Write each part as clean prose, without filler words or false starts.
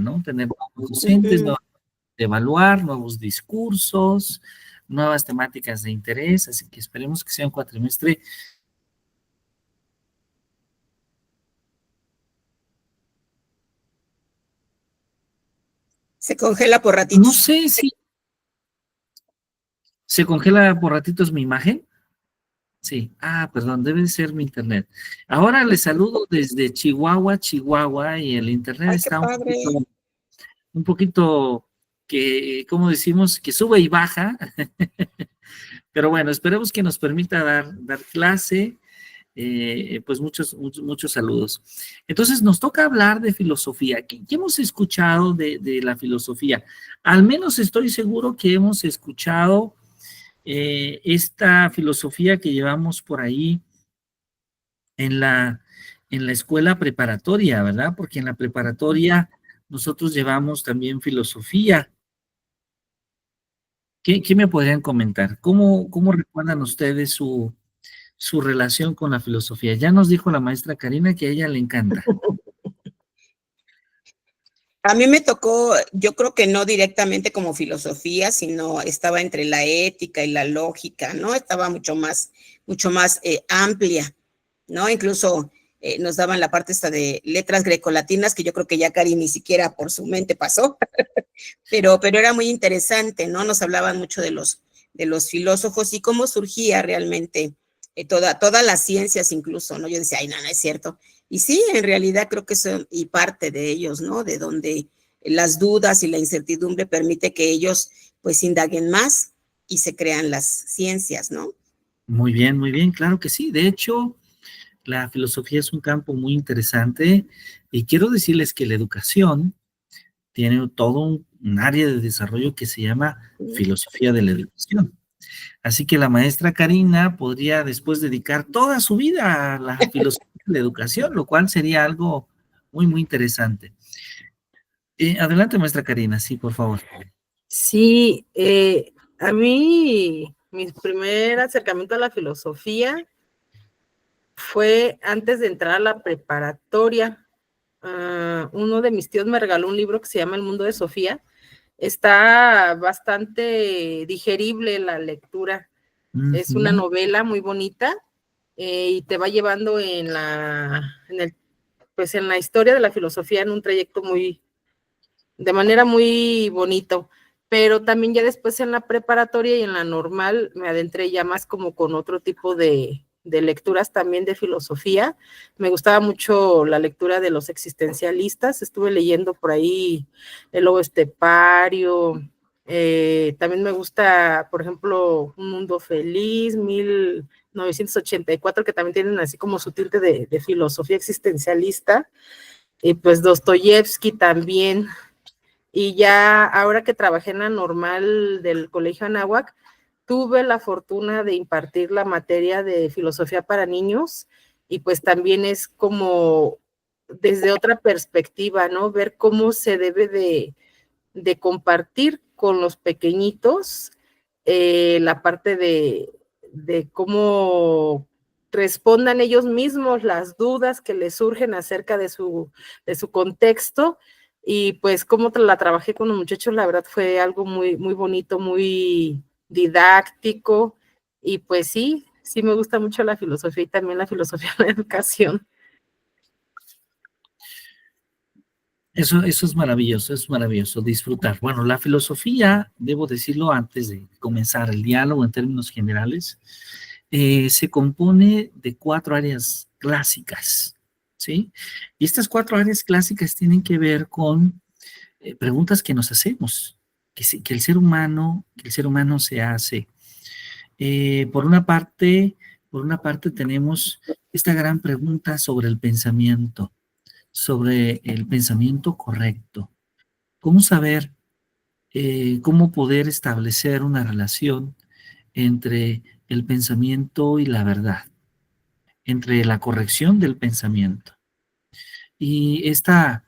¿no? Tener nuevos docentes, evaluar nuevos discursos, nuevas temáticas de interés, así que esperemos que sea un cuatrimestre. Se congela por ratitos. No sé si se congela por ratitos mi imagen. Sí, perdón, debe ser mi internet. Ahora les saludo desde Chihuahua, y el internet Ay, qué está padre. un poquito que, como decimos, que sube y baja. Pero bueno, esperemos que nos permita dar clase. Pues muchos saludos. Entonces nos toca hablar de filosofía. ¿Qué hemos escuchado de la filosofía? Al menos estoy seguro que hemos escuchado esta filosofía que llevamos por ahí en la escuela preparatoria, ¿verdad? Porque en la preparatoria nosotros llevamos también filosofía. ¿Qué me podrían comentar? ¿Cómo recuerdan ustedes su relación con la filosofía? Ya nos dijo la maestra Karina que a ella le encanta. A mí me tocó, yo creo que no directamente como filosofía, sino estaba entre la ética y la lógica, ¿no? Estaba mucho más amplia, ¿no? Incluso nos daban la parte esta de letras grecolatinas, que yo creo que ya Cari ni siquiera por su mente pasó, pero era muy interesante, ¿no? Nos hablaban mucho de los filósofos y cómo surgía realmente todas las ciencias incluso, ¿no? Yo decía, ay, no, no es cierto. Y sí, en realidad creo que eso y parte de ellos, ¿no? De donde las dudas y la incertidumbre permite que ellos pues indaguen más y se crean las ciencias, ¿no? Muy bien, claro que sí. De hecho, la filosofía es un campo muy interesante y quiero decirles que la educación tiene todo un área de desarrollo que se llama filosofía de la educación. Así que la maestra Karina podría después dedicar toda su vida a la filosofía de la educación, lo cual sería algo muy interesante. Adelante, maestra Karina, sí, por favor. Sí, a mí mi primer acercamiento a la filosofía fue antes de entrar a la preparatoria. Uno de mis tíos me regaló un libro que se llama El mundo de Sofía. Está bastante digerible la lectura. Es una novela muy bonita y te va llevando en la historia de la filosofía en un trayecto de manera muy bonito. Pero también ya después en la preparatoria y en la normal me adentré ya más como con otro tipo de lecturas también de filosofía. Me gustaba mucho la lectura de los existencialistas, estuve leyendo por ahí El lobo estepario, también me gusta, por ejemplo, Un mundo feliz, 1984, que también tienen así como su tinte de filosofía existencialista, y pues Dostoyevsky también. Y ya ahora que trabajé en la normal del Colegio Anáhuac, tuve la fortuna de impartir la materia de filosofía para niños y pues también es como desde otra perspectiva, ¿no? Ver cómo se debe de compartir con los pequeñitos la parte de cómo respondan ellos mismos las dudas que les surgen acerca de su contexto. Y pues cómo la trabajé con los muchachos, la verdad fue algo muy bonito, muy didáctico, y pues sí me gusta mucho la filosofía y también la filosofía de la educación. Eso es maravilloso disfrutar. Bueno, la filosofía, debo decirlo antes de comenzar el diálogo en términos generales, se compone de 4 áreas clásicas, ¿sí? Y estas 4 áreas clásicas tienen que ver con preguntas que nos hacemos, que el ser humano se hace. Por una parte tenemos esta gran pregunta sobre el pensamiento correcto. ¿Cómo saber, cómo poder establecer una relación entre el pensamiento y la verdad, entre la corrección del pensamiento? Y esta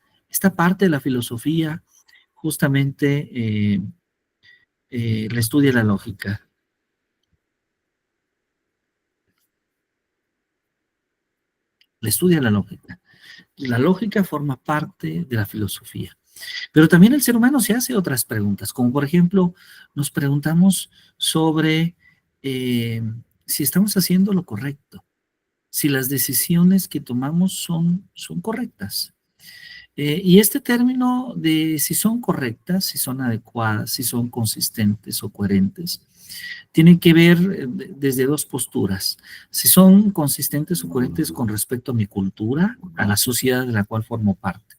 parte de la filosofía justamente la estudia la lógica. La estudia la lógica. La lógica forma parte de la filosofía. Pero también el ser humano se hace otras preguntas, como por ejemplo, nos preguntamos sobre si estamos haciendo lo correcto, si las decisiones que tomamos son correctas. Y este término de si son correctas, si son adecuadas, si son consistentes o coherentes, tiene que ver desde dos posturas. Si son consistentes o coherentes con respecto a mi cultura, a la sociedad de la cual formo parte,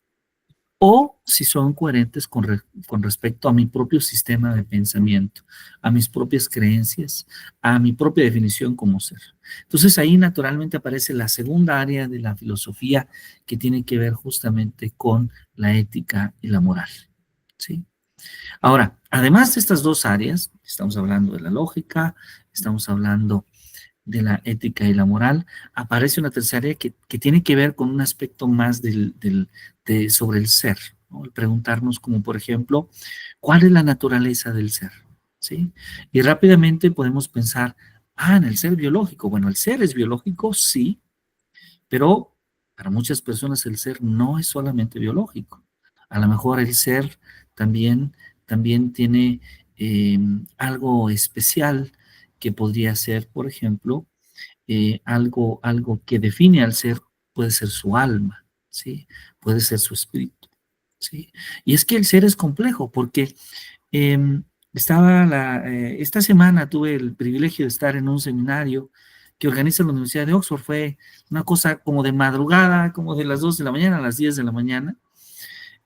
o si son coherentes con respecto a mi propio sistema de pensamiento, a mis propias creencias, a mi propia definición como ser. Entonces ahí naturalmente aparece la segunda área de la filosofía que tiene que ver justamente con la ética y la moral, ¿sí? Ahora, además de estas dos áreas, estamos hablando de la lógica, estamos hablando de la ética y la moral, aparece una tercera área que tiene que ver con un aspecto más sobre el ser, ¿no? El preguntarnos como, por ejemplo, ¿cuál es la naturaleza del ser? ¿Sí? Y rápidamente podemos pensar, en el ser biológico. Bueno, el ser es biológico, sí, pero para muchas personas el ser no es solamente biológico. A lo mejor el ser también tiene algo especial que podría ser, por ejemplo, algo que define al ser, puede ser su alma, ¿sí? Puede ser su espíritu, ¿sí? Y es que el ser es complejo porque eh, esta semana tuve el privilegio de estar en un seminario que organiza la Universidad de Oxford. Fue una cosa como de madrugada, como de las 2 de la mañana a las 10 de la mañana.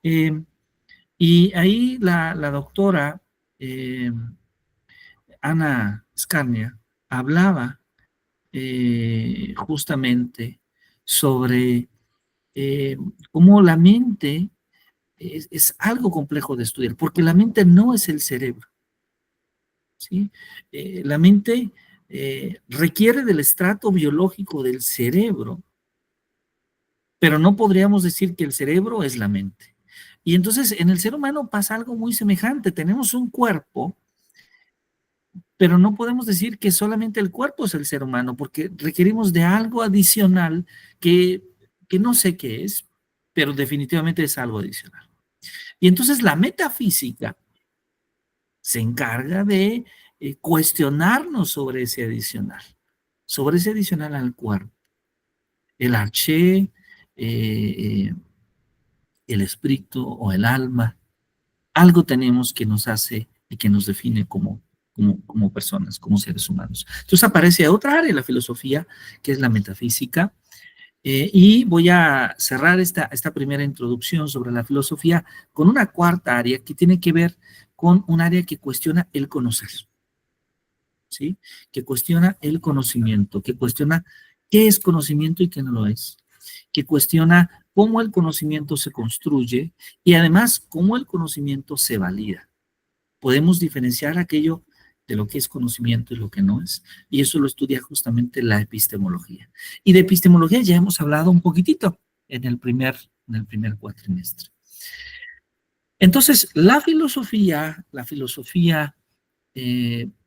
Y ahí la doctora Ana Scarnia hablaba justamente sobre cómo la mente es algo complejo de estudiar, porque la mente no es el cerebro, ¿sí? La mente requiere del estrato biológico del cerebro, pero no podríamos decir que el cerebro es la mente. Y entonces en el ser humano pasa algo muy semejante. Tenemos un cuerpo, pero no podemos decir que solamente el cuerpo es el ser humano, porque requerimos de algo adicional que no sé qué es, pero definitivamente es algo adicional. Y entonces la metafísica se encarga de cuestionarnos sobre ese adicional al cuerpo. El arché, el espíritu o el alma, algo tenemos que nos hace y que nos define como personas, como seres humanos. Entonces aparece otra área de la filosofía, que es la metafísica, y voy a cerrar esta primera introducción sobre la filosofía con una cuarta área que tiene que ver con un área que cuestiona el conocer, ¿sí? Que cuestiona el conocimiento, que cuestiona qué es conocimiento y qué no lo es, que cuestiona cómo el conocimiento se construye y además cómo el conocimiento se valida. Podemos diferenciar aquello de lo que es conocimiento y lo que no es, y eso lo estudia justamente la epistemología. Y de epistemología ya hemos hablado un poquitito en el primer cuatrimestre. Entonces, la filosofía,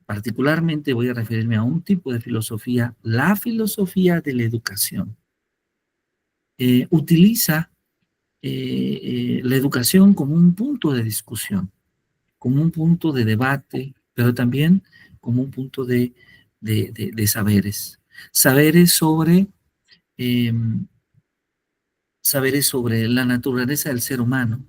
particularmente voy a referirme a un tipo de filosofía, la filosofía de la educación, utiliza la educación como un punto de discusión, como un punto de debate, pero también como un punto de saberes. Eh, Saberes sobre la naturaleza del ser humano,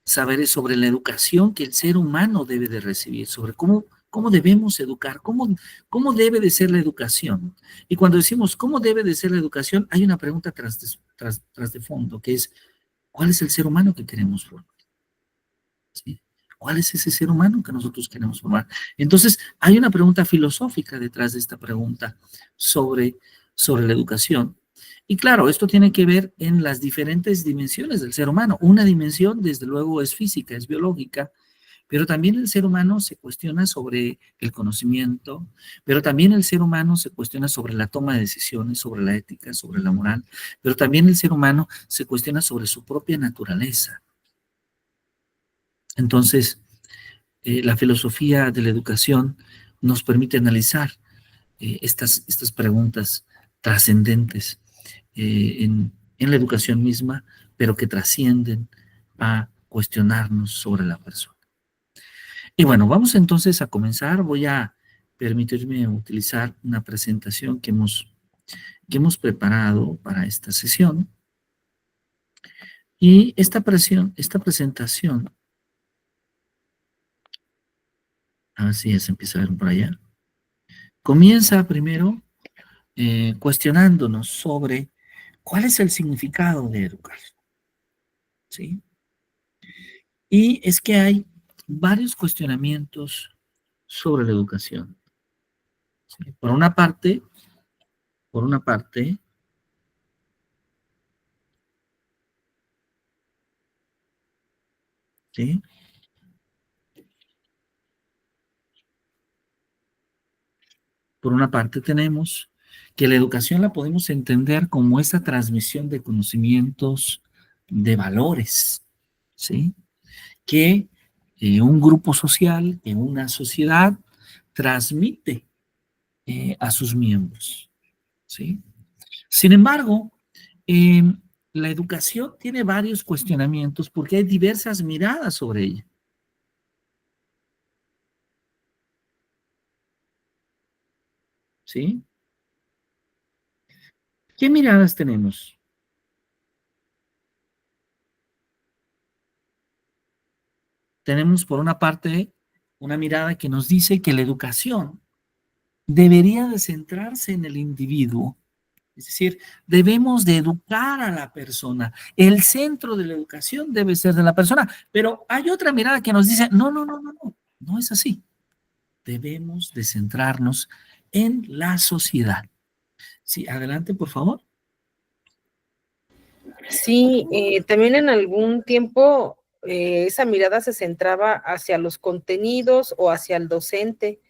saberes sobre la educación que el ser humano debe de recibir, sobre cómo debemos educar, cómo debe de ser la educación. Y cuando decimos cómo debe de ser la educación, hay una pregunta tras de fondo, que es, ¿cuál es el ser humano que queremos formar? ¿Sí? ¿Cuál es ese ser humano que nosotros queremos formar? Entonces, hay una pregunta filosófica detrás de esta pregunta sobre la educación. Y claro, esto tiene que ver en las diferentes dimensiones del ser humano. Una dimensión, desde luego, es física, es biológica, pero también el ser humano se cuestiona sobre el conocimiento, pero también el ser humano se cuestiona sobre la toma de decisiones, sobre la ética, sobre la moral, pero también el ser humano se cuestiona sobre su propia naturaleza. Entonces, la filosofía de la educación nos permite analizar estas preguntas trascendentes en la educación misma, pero que trascienden a cuestionarnos sobre la persona. Y bueno, vamos entonces a comenzar. Voy a permitirme utilizar una presentación que hemos preparado para esta sesión. Y esta presentación, a ver si ya se empieza a ver por allá, comienza primero cuestionándonos sobre cuál es el significado de educar, ¿sí? Y es que hay varios cuestionamientos sobre la educación, ¿sí? Por una parte, ¿sí? Por una parte tenemos que la educación la podemos entender como esa transmisión de conocimientos, de valores, ¿sí? Que un grupo social, que una sociedad transmite a sus miembros, ¿sí? Sin embargo, eh, la educación tiene varios cuestionamientos porque hay diversas miradas sobre ella, ¿sí? ¿Qué miradas tenemos? Tenemos por una parte una mirada que nos dice que la educación debería de centrarse en el individuo, es decir, debemos de educar a la persona. El centro de la educación debe ser de la persona, pero hay otra mirada que nos dice, no es así. Debemos de centrarnos en la sociedad. Sí, adelante, por favor. Sí, también en algún tiempo esa mirada se centraba hacia los contenidos o hacia el docente.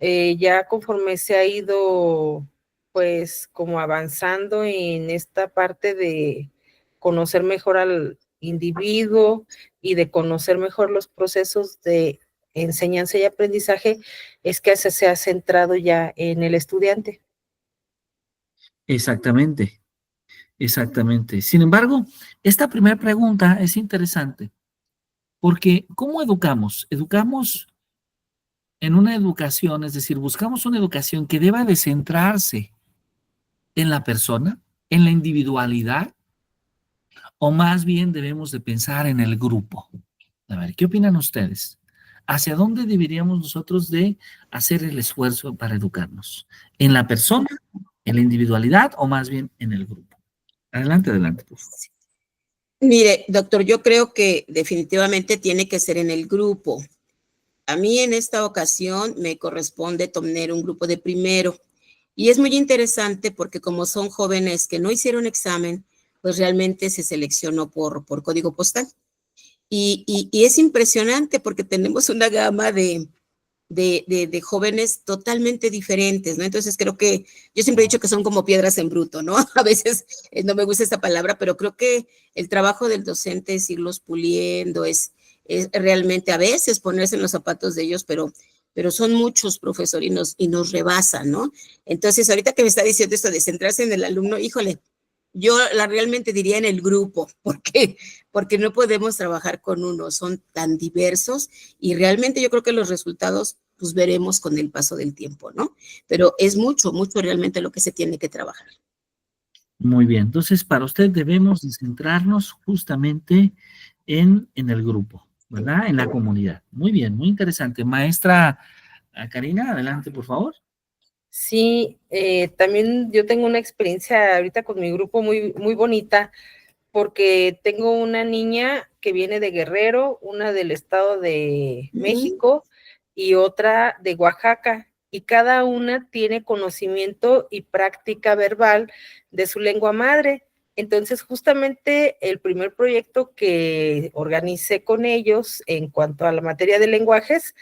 Ya conforme se ha ido, pues, como avanzando en esta parte de conocer mejor al individuo y de conocer mejor los procesos de enseñanza y aprendizaje, es que se ha centrado ya en el estudiante. Exactamente, exactamente. Sin embargo, esta primera pregunta es interesante porque ¿cómo educamos? Educamos en una educación, es decir, buscamos una educación que deba de centrarse en la persona, en la individualidad, o más bien debemos de pensar en el grupo. A ver, ¿qué opinan ustedes? ¿Hacia dónde deberíamos nosotros de hacer el esfuerzo para educarnos? ¿En la persona, en la individualidad o más bien en el grupo? Adelante, adelante, por favor. Mire, doctor, yo creo que definitivamente tiene que ser en el grupo. A mí en esta ocasión me corresponde tener un grupo de primero y es muy interesante porque como son jóvenes que no hicieron examen, pues realmente se seleccionó por código postal. Y es impresionante porque tenemos una gama de jóvenes totalmente diferentes, ¿no? Entonces creo que, yo siempre he dicho que son como piedras en bruto, ¿no? A veces no me gusta esta palabra, pero creo que el trabajo del docente es irlos puliendo, es realmente a veces ponerse en los zapatos de ellos, pero son muchos profesores y nos rebasan, ¿no? Entonces ahorita que me está diciendo esto de centrarse en el alumno, híjole, yo la realmente diría en el grupo, porque no podemos trabajar con uno, son tan diversos y realmente yo creo que los resultados pues veremos con el paso del tiempo, ¿no? Pero es mucho, mucho realmente lo que se tiene que trabajar. Muy bien, entonces para usted debemos de centrarnos justamente en el grupo, ¿verdad? En la comunidad. Muy bien, muy interesante. Maestra Karina, adelante, por favor. Sí, también yo tengo una experiencia ahorita con mi grupo muy, muy bonita, porque tengo una niña que viene de Guerrero, una del Estado de México y otra de Oaxaca, y cada una tiene conocimiento y práctica verbal de su lengua madre. Entonces, justamente el primer proyecto que organicé con ellos en cuanto a la materia de lenguajes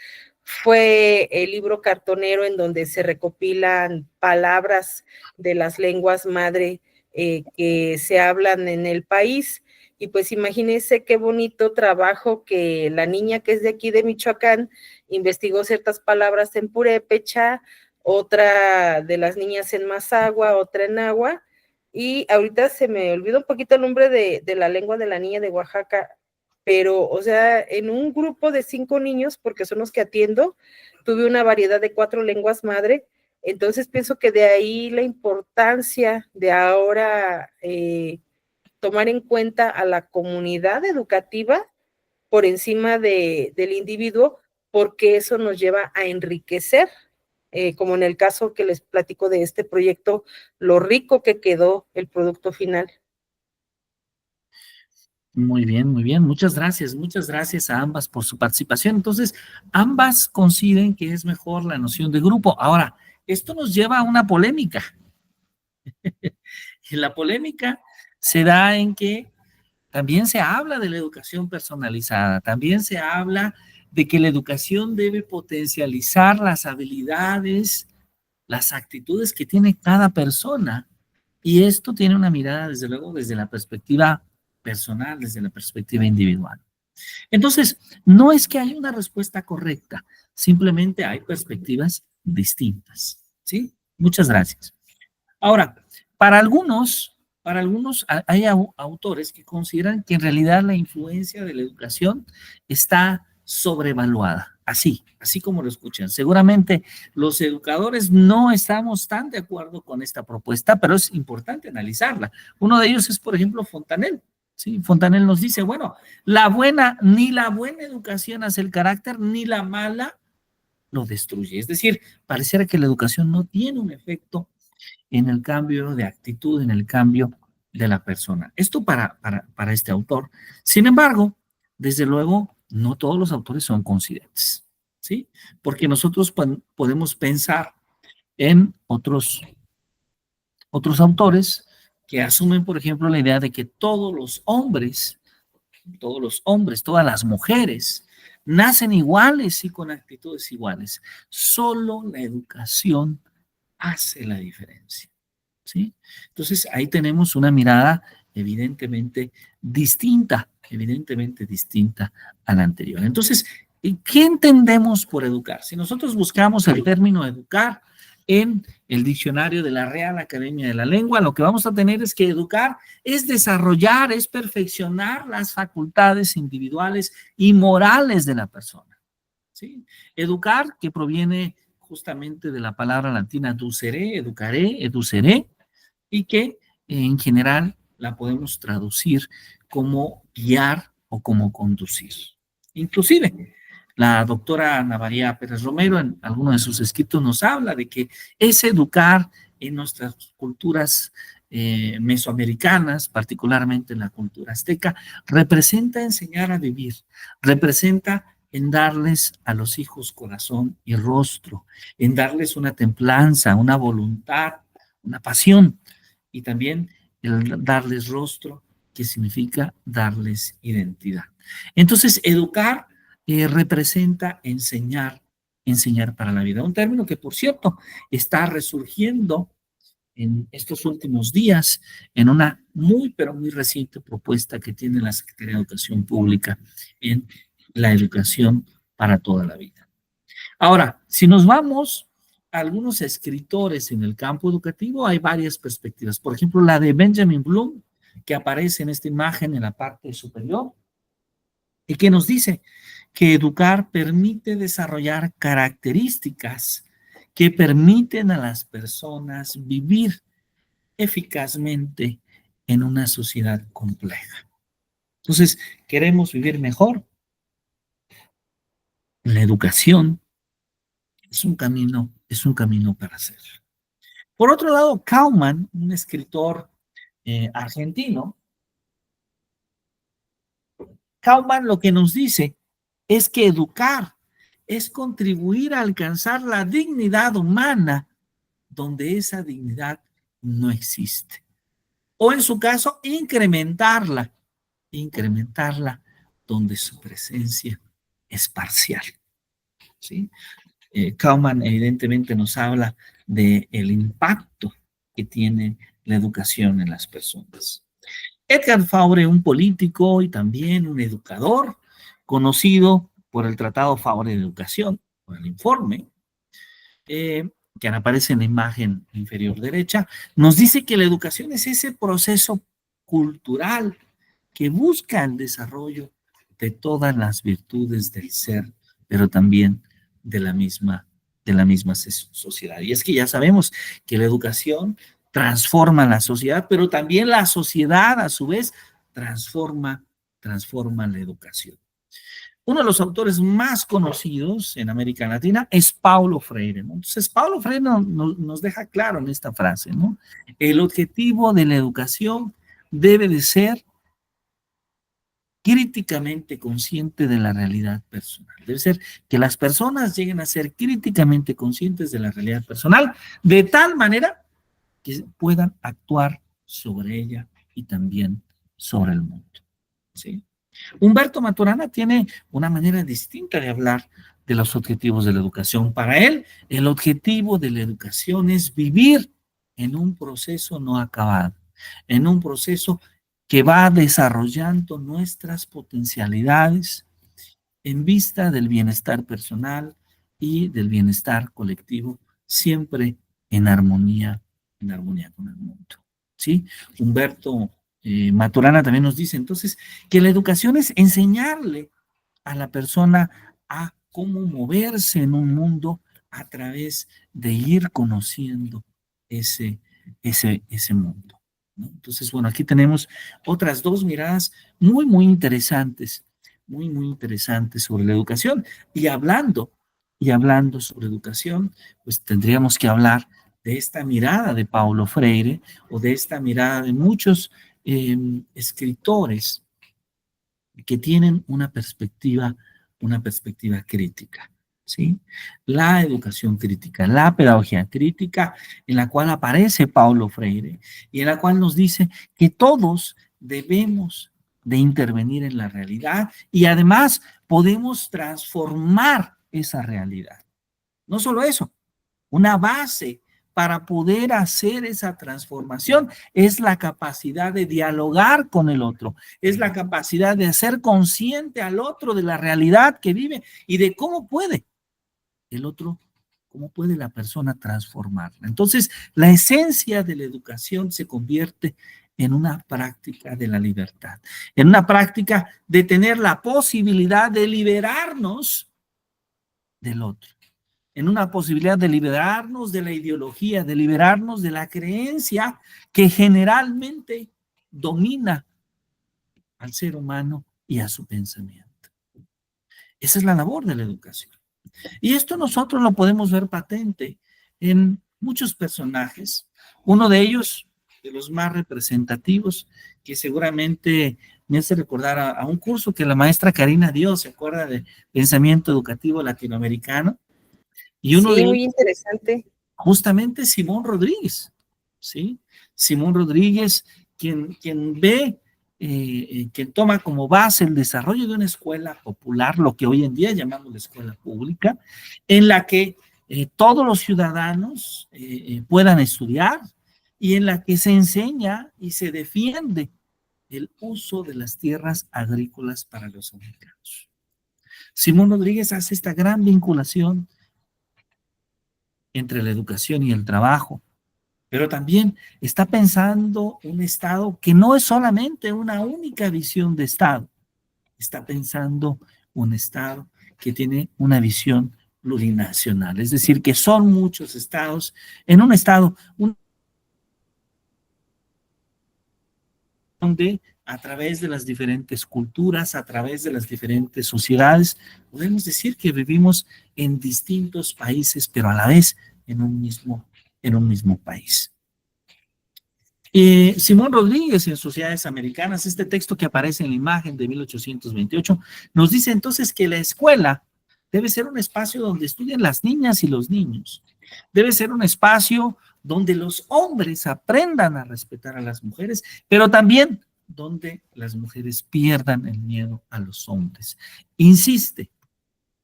fue el libro cartonero en donde se recopilan palabras de las lenguas madre que se hablan en el país. Y pues imagínense qué bonito trabajo que la niña que es de aquí de Michoacán investigó ciertas palabras en purépecha, otra de las niñas en mazahua, otra en náhuatl, y ahorita se me olvidó un poquito el nombre de la lengua de la niña de Oaxaca, pero, o sea, en un grupo de 5 niños, porque son los que atiendo, tuve una variedad de 4 lenguas madre, entonces pienso que de ahí la importancia de ahora tomar en cuenta a la comunidad educativa por encima del individuo, porque eso nos lleva a enriquecer, como en el caso que les platico de este proyecto, lo rico que quedó el producto final. Muy bien, muy bien. Muchas gracias a ambas por su participación. Entonces, ambas coinciden que es mejor la noción de grupo. Ahora, esto nos lleva a una polémica. Y la polémica se da en que también se habla de la educación personalizada, también se habla de que la educación debe potencializar las habilidades, las actitudes que tiene cada persona. Y esto tiene una mirada, desde luego, desde la perspectiva personal, desde la perspectiva individual. Entonces, no es que haya una respuesta correcta, simplemente hay perspectivas distintas. ¿Sí? Muchas gracias. Ahora, para algunos hay autores que consideran que en realidad la influencia de la educación está sobrevaluada, así como lo escuchan. Seguramente los educadores no estamos tan de acuerdo con esta propuesta, pero es importante analizarla. Uno de ellos es, por ejemplo, Fontanel. Sí, Fontanel nos dice, bueno, ni la buena educación hace el carácter, ni la mala lo destruye. Es decir, pareciera que la educación no tiene un efecto en el cambio de actitud, en el cambio de la persona. Esto para este autor. Sin embargo, desde luego, no todos los autores son coincidentes, ¿sí? Porque nosotros podemos pensar en otros autores que asumen, por ejemplo, la idea de que todos los hombres, todas las mujeres, nacen iguales y con actitudes iguales. Solo la educación hace la diferencia, ¿sí? Entonces, ahí tenemos una mirada evidentemente distinta a la anterior. Entonces, ¿qué entendemos por educar? Si nosotros buscamos el término educar en el diccionario de la Real Academia de la Lengua, lo que vamos a tener es que educar es desarrollar, es perfeccionar las facultades individuales y morales de la persona, ¿sí? Educar, que proviene justamente de la palabra latina ducere, educaré, educeré, y que en general la podemos traducir como guiar o como conducir. Inclusive, la doctora Ana María Pérez Romero en alguno de sus escritos nos habla de que es educar en nuestras culturas mesoamericanas, particularmente en la cultura azteca, representa enseñar a vivir, representa en darles a los hijos corazón y rostro, en darles una templanza, una voluntad, una pasión, y también el darles rostro, que significa darles identidad. Entonces, educar representa enseñar para la vida. Un término que, por cierto, está resurgiendo en estos últimos días en una muy, pero muy reciente propuesta que tiene la Secretaría de Educación Pública en la educación para toda la vida. Ahora, si nos vamos a algunos escritores en el campo educativo, hay varias perspectivas. Por ejemplo, la de Benjamin Bloom, que aparece en esta imagen en la parte superior, y que nos dice que educar permite desarrollar características que permiten a las personas vivir eficazmente en una sociedad compleja. Entonces, queremos vivir mejor. La educación es un camino para hacerlo. Por otro lado, Kauman, un escritor argentino, Kauman lo que nos dice es que educar es contribuir a alcanzar la dignidad humana donde esa dignidad no existe. O en su caso, incrementarla donde su presencia es parcial, ¿sí? Kauman evidentemente nos habla del impacto que tiene la educación en las personas. Edgar Faure, un político y también un educador, conocido por el Tratado Faure de Educación, por el informe, que aparece en la imagen inferior derecha, nos dice que la educación es ese proceso cultural que busca el desarrollo de todas las virtudes del ser, pero también de la misma sociedad. Y es que ya sabemos que la educación transforma la sociedad, pero también la sociedad a su vez transforma la educación. Uno de los autores más conocidos en América Latina es Paulo Freire, ¿no? Entonces, Paulo Freire nos deja claro en esta frase, ¿no? El objetivo de la educación debe de ser críticamente consciente de la realidad personal. Debe ser que las personas lleguen a ser críticamente conscientes de la realidad personal, de tal manera que puedan actuar sobre ella y también sobre el mundo, ¿sí? Humberto Maturana tiene una manera distinta de hablar de los objetivos de la educación. Para él, el objetivo de la educación es vivir en un proceso no acabado, en un proceso que va desarrollando nuestras potencialidades en vista del bienestar personal y del bienestar colectivo, siempre en armonía con el mundo. ¿Sí? Humberto Maturana también nos dice entonces que la educación es enseñarle a la persona a cómo moverse en un mundo a través de ir conociendo ese mundo, ¿no? Entonces, bueno, aquí tenemos otras dos miradas muy interesantes, muy interesantes sobre la educación. Y hablando sobre educación, pues tendríamos que hablar de esta mirada de Paulo Freire o de esta mirada de muchos escritores que tienen una perspectiva crítica, ¿sí? La educación crítica, la pedagogía crítica, en la cual aparece Paulo Freire y en la cual nos dice que todos debemos de intervenir en la realidad y además podemos transformar esa realidad. No solo eso, una base para poder hacer esa transformación es la capacidad de dialogar con el otro, es la capacidad de hacer consciente al otro de la realidad que vive y de cómo puede el otro, cómo puede la persona transformarla. Entonces, la esencia de la educación se convierte en una práctica de la libertad, en una práctica de tener la posibilidad de liberarnos del otro, en una posibilidad de liberarnos de la ideología, de liberarnos de la creencia que generalmente domina al ser humano y a su pensamiento. Esa es la labor de la educación. Y esto nosotros lo podemos ver patente en muchos personajes. Uno de ellos, de los más representativos, que seguramente me hace recordar a un curso que la maestra Karina dio, ¿se acuerda de pensamiento educativo latinoamericano? Y uno de Sí, muy ellos, interesante. justamente Simón Rodríguez, ¿sí? Simón Rodríguez, quien ve, quien toma como base el desarrollo de una escuela popular, lo que hoy en día llamamos la escuela pública, en la que todos los ciudadanos puedan estudiar y en la que se enseña y se defiende el uso de las tierras agrícolas para los americanos. Simón Rodríguez hace esta gran vinculación entre la educación y el trabajo, pero también está pensando un Estado que no es solamente una única visión de Estado, está pensando un Estado que tiene una visión plurinacional, es decir, que son muchos estados en un Estado donde a través de las diferentes culturas, a través de las diferentes sociedades, podemos decir que vivimos en distintos países, pero a la vez en un mismo país. Simón Rodríguez en Sociedades Americanas, este texto que aparece en la imagen de 1828, nos dice entonces que la escuela debe ser un espacio donde estudien las niñas y los niños. Debe ser un espacio donde los hombres aprendan a respetar a las mujeres, pero también donde las mujeres pierdan el miedo a los hombres. Insiste,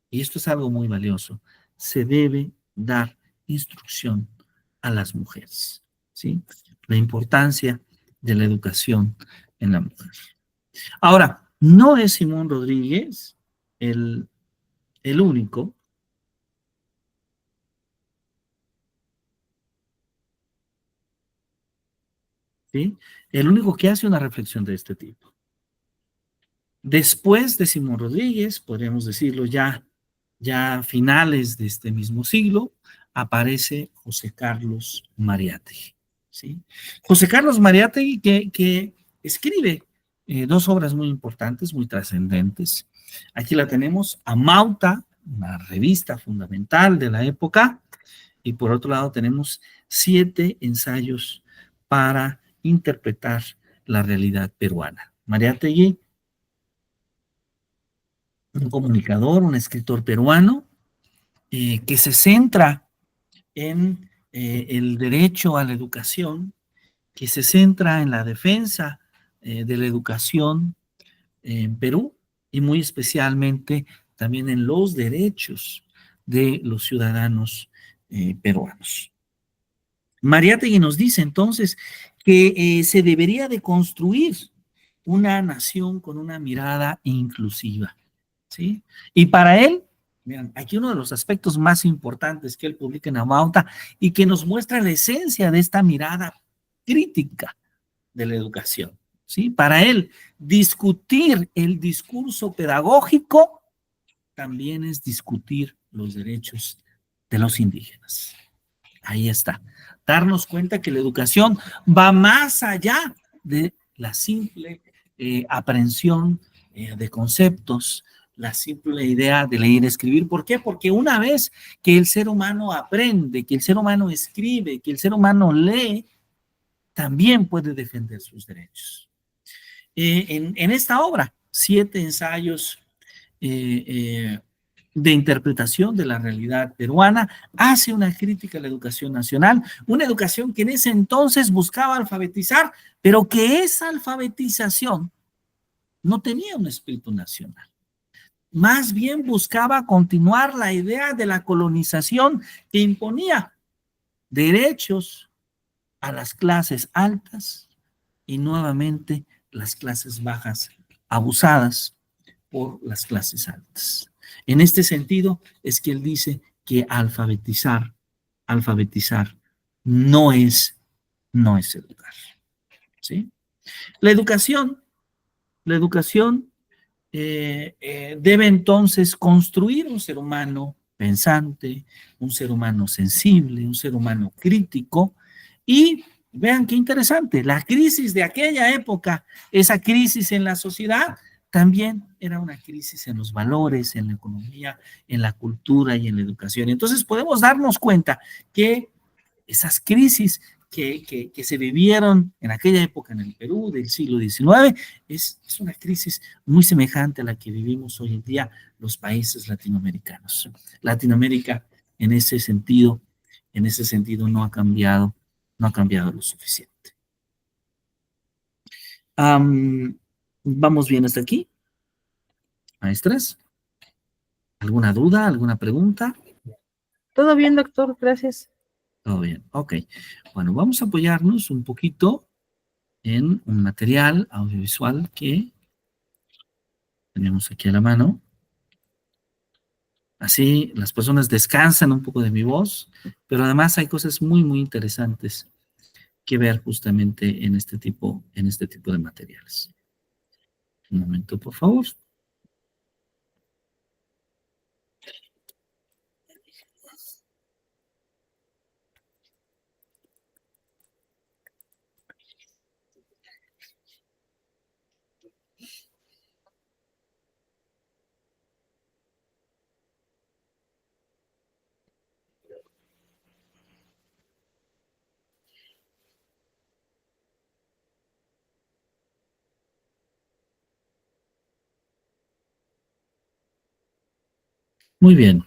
y esto es algo muy valioso, se debe dar instrucción a las mujeres, ¿sí? La importancia de la educación en la mujer. Ahora, no es Simón Rodríguez el único, ¿sí? El único que hace una reflexión de este tipo. Después de Simón Rodríguez, podríamos decirlo ya a finales de este mismo siglo, aparece José Carlos Mariátegui, ¿sí? José Carlos Mariátegui que escribe dos obras muy importantes, muy trascendentes. Aquí la tenemos, Amauta, una revista fundamental de la época, y por otro lado tenemos 7 ensayos para interpretar la realidad peruana. Mariátegui, un comunicador, un escritor peruano, que se centra en el derecho a la educación, que se centra en la defensa de la educación en Perú y muy especialmente también en los derechos de los ciudadanos peruanos. Mariátegui nos dice entonces que se debería de construir una nación con una mirada inclusiva, ¿sí? Y para él, vean, aquí uno de los aspectos más importantes que él publica en Amauta y que nos muestra la esencia de esta mirada crítica de la educación, ¿sí? Para él, discutir el discurso pedagógico también es discutir los derechos de los indígenas. Ahí está. Darnos cuenta que la educación va más allá de la simple aprehensión de conceptos, la simple idea de leer y escribir. ¿Por qué? Porque una vez que el ser humano aprende, que el ser humano escribe, que el ser humano lee, también puede defender sus derechos. En esta obra, 7 ensayos eh, eh, de interpretación de la realidad peruana, hace una crítica a la educación nacional, una educación que en ese entonces buscaba alfabetizar, pero que esa alfabetización no tenía un espíritu nacional. Más bien buscaba continuar la idea de la colonización que imponía derechos a las clases altas y nuevamente las clases bajas abusadas por las clases altas. En este sentido es que él dice que alfabetizar no es educar, ¿sí? La educación, la educación debe entonces construir un ser humano pensante, un ser humano sensible, un ser humano crítico. Y vean qué interesante, la crisis de aquella época, esa crisis en la sociedad, también era una crisis en los valores, en la economía, en la cultura y en la educación. Entonces podemos darnos cuenta que esas crisis que se vivieron en aquella época en el Perú del siglo XIX es una crisis muy semejante a la que vivimos hoy en día los países latinoamericanos. Latinoamérica en ese sentido no ha cambiado lo suficiente. ¿Vamos bien hasta aquí? Maestras, ¿alguna duda, alguna pregunta? Todo bien, doctor, gracias. Todo bien, ok. Bueno, vamos a apoyarnos un poquito en un material audiovisual que tenemos aquí a la mano. Así las personas descansan un poco de mi voz, pero además hay cosas muy, muy interesantes que ver justamente en este tipo de materiales. Un momento, por favor. Muy bien.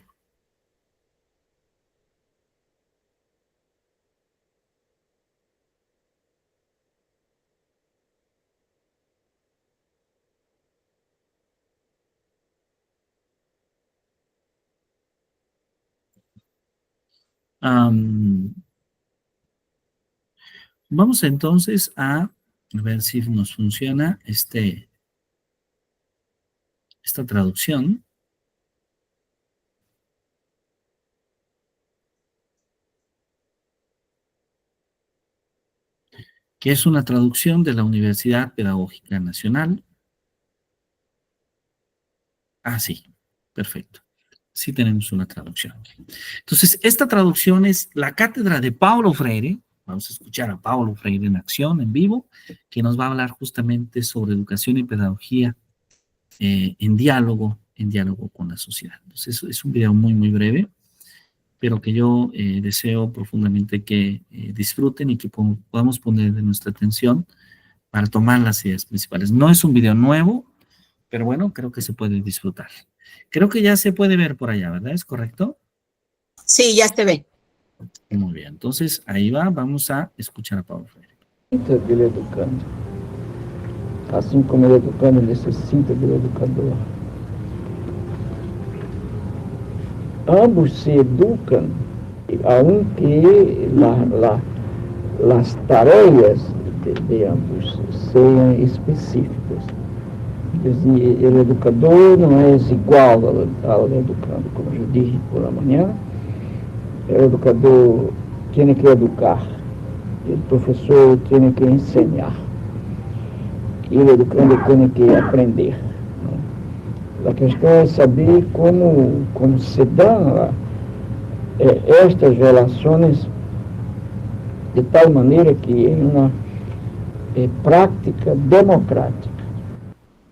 Vamos entonces a ver si nos funciona esta traducción, que es una traducción de la Universidad Pedagógica Nacional. Ah, sí, perfecto. Sí tenemos una traducción. Entonces, esta traducción es la cátedra de Paulo Freire. Vamos a escuchar a Paulo Freire en acción, en vivo, que nos va a hablar justamente sobre educación y pedagogía en diálogo con la sociedad. Entonces, es un video muy, muy breve, pero que yo deseo profundamente que disfruten y que podamos poner de nuestra atención para tomar las ideas principales. No es un video nuevo, pero bueno, creo que se puede disfrutar. Creo que ya se puede ver por allá, ¿verdad? ¿Es correcto? Sí, ya se ve. Muy bien, entonces ahí va, vamos a escuchar a Paulo Freire. Del educando, assim como el educando necessita do educador. Ambos se educan, aunque las tareas de ambos sean específicas. El educador no es igual al educando, como yo dije por la mañana. El educador tiene que educar, el profesor tiene que enseñar y el educando tiene que aprender, ¿no? La cuestión es saber cómo se dan estas relaciones de tal manera que es una práctica democrática.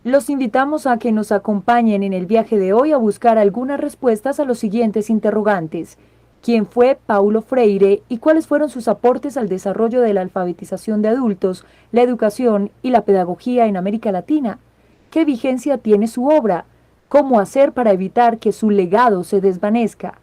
Los invitamos a que nos acompañen en el viaje de hoy a buscar algunas respuestas a los siguientes interrogantes. ¿Quién fue Paulo Freire y cuáles fueron sus aportes al desarrollo de la alfabetización de adultos, la educación y la pedagogía en América Latina? ¿Qué vigencia tiene su obra? ¿Cómo hacer para evitar que su legado se desvanezca?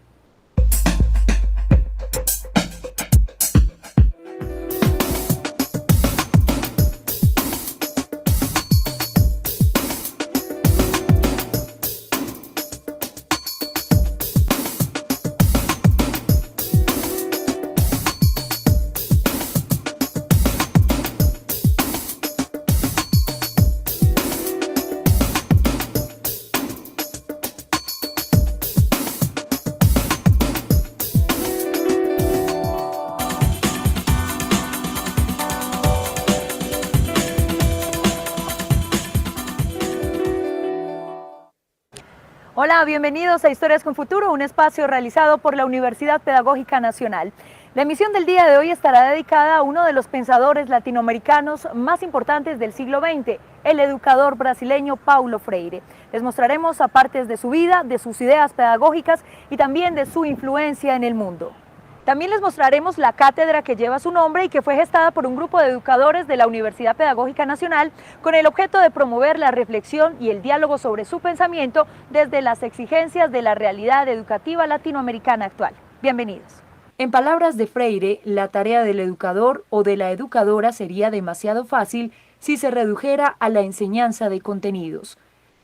Hola, bienvenidos a Historias con Futuro, un espacio realizado por la Universidad Pedagógica Nacional. La emisión del día de hoy estará dedicada a uno de los pensadores latinoamericanos más importantes del siglo XX, el educador brasileño Paulo Freire. Les mostraremos apartes de su vida, de sus ideas pedagógicas y también de su influencia en el mundo. También les mostraremos la cátedra que lleva su nombre y que fue gestada por un grupo de educadores de la Universidad Pedagógica Nacional con el objeto de promover la reflexión y el diálogo sobre su pensamiento desde las exigencias de la realidad educativa latinoamericana actual. Bienvenidos. En palabras de Freire, la tarea del educador o de la educadora sería demasiado fácil si se redujera a la enseñanza de contenidos.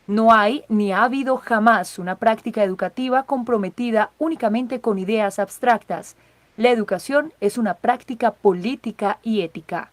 No hay ni ha habido jamás una práctica educativa comprometida únicamente con ideas abstractas. La educación es una práctica política y ética.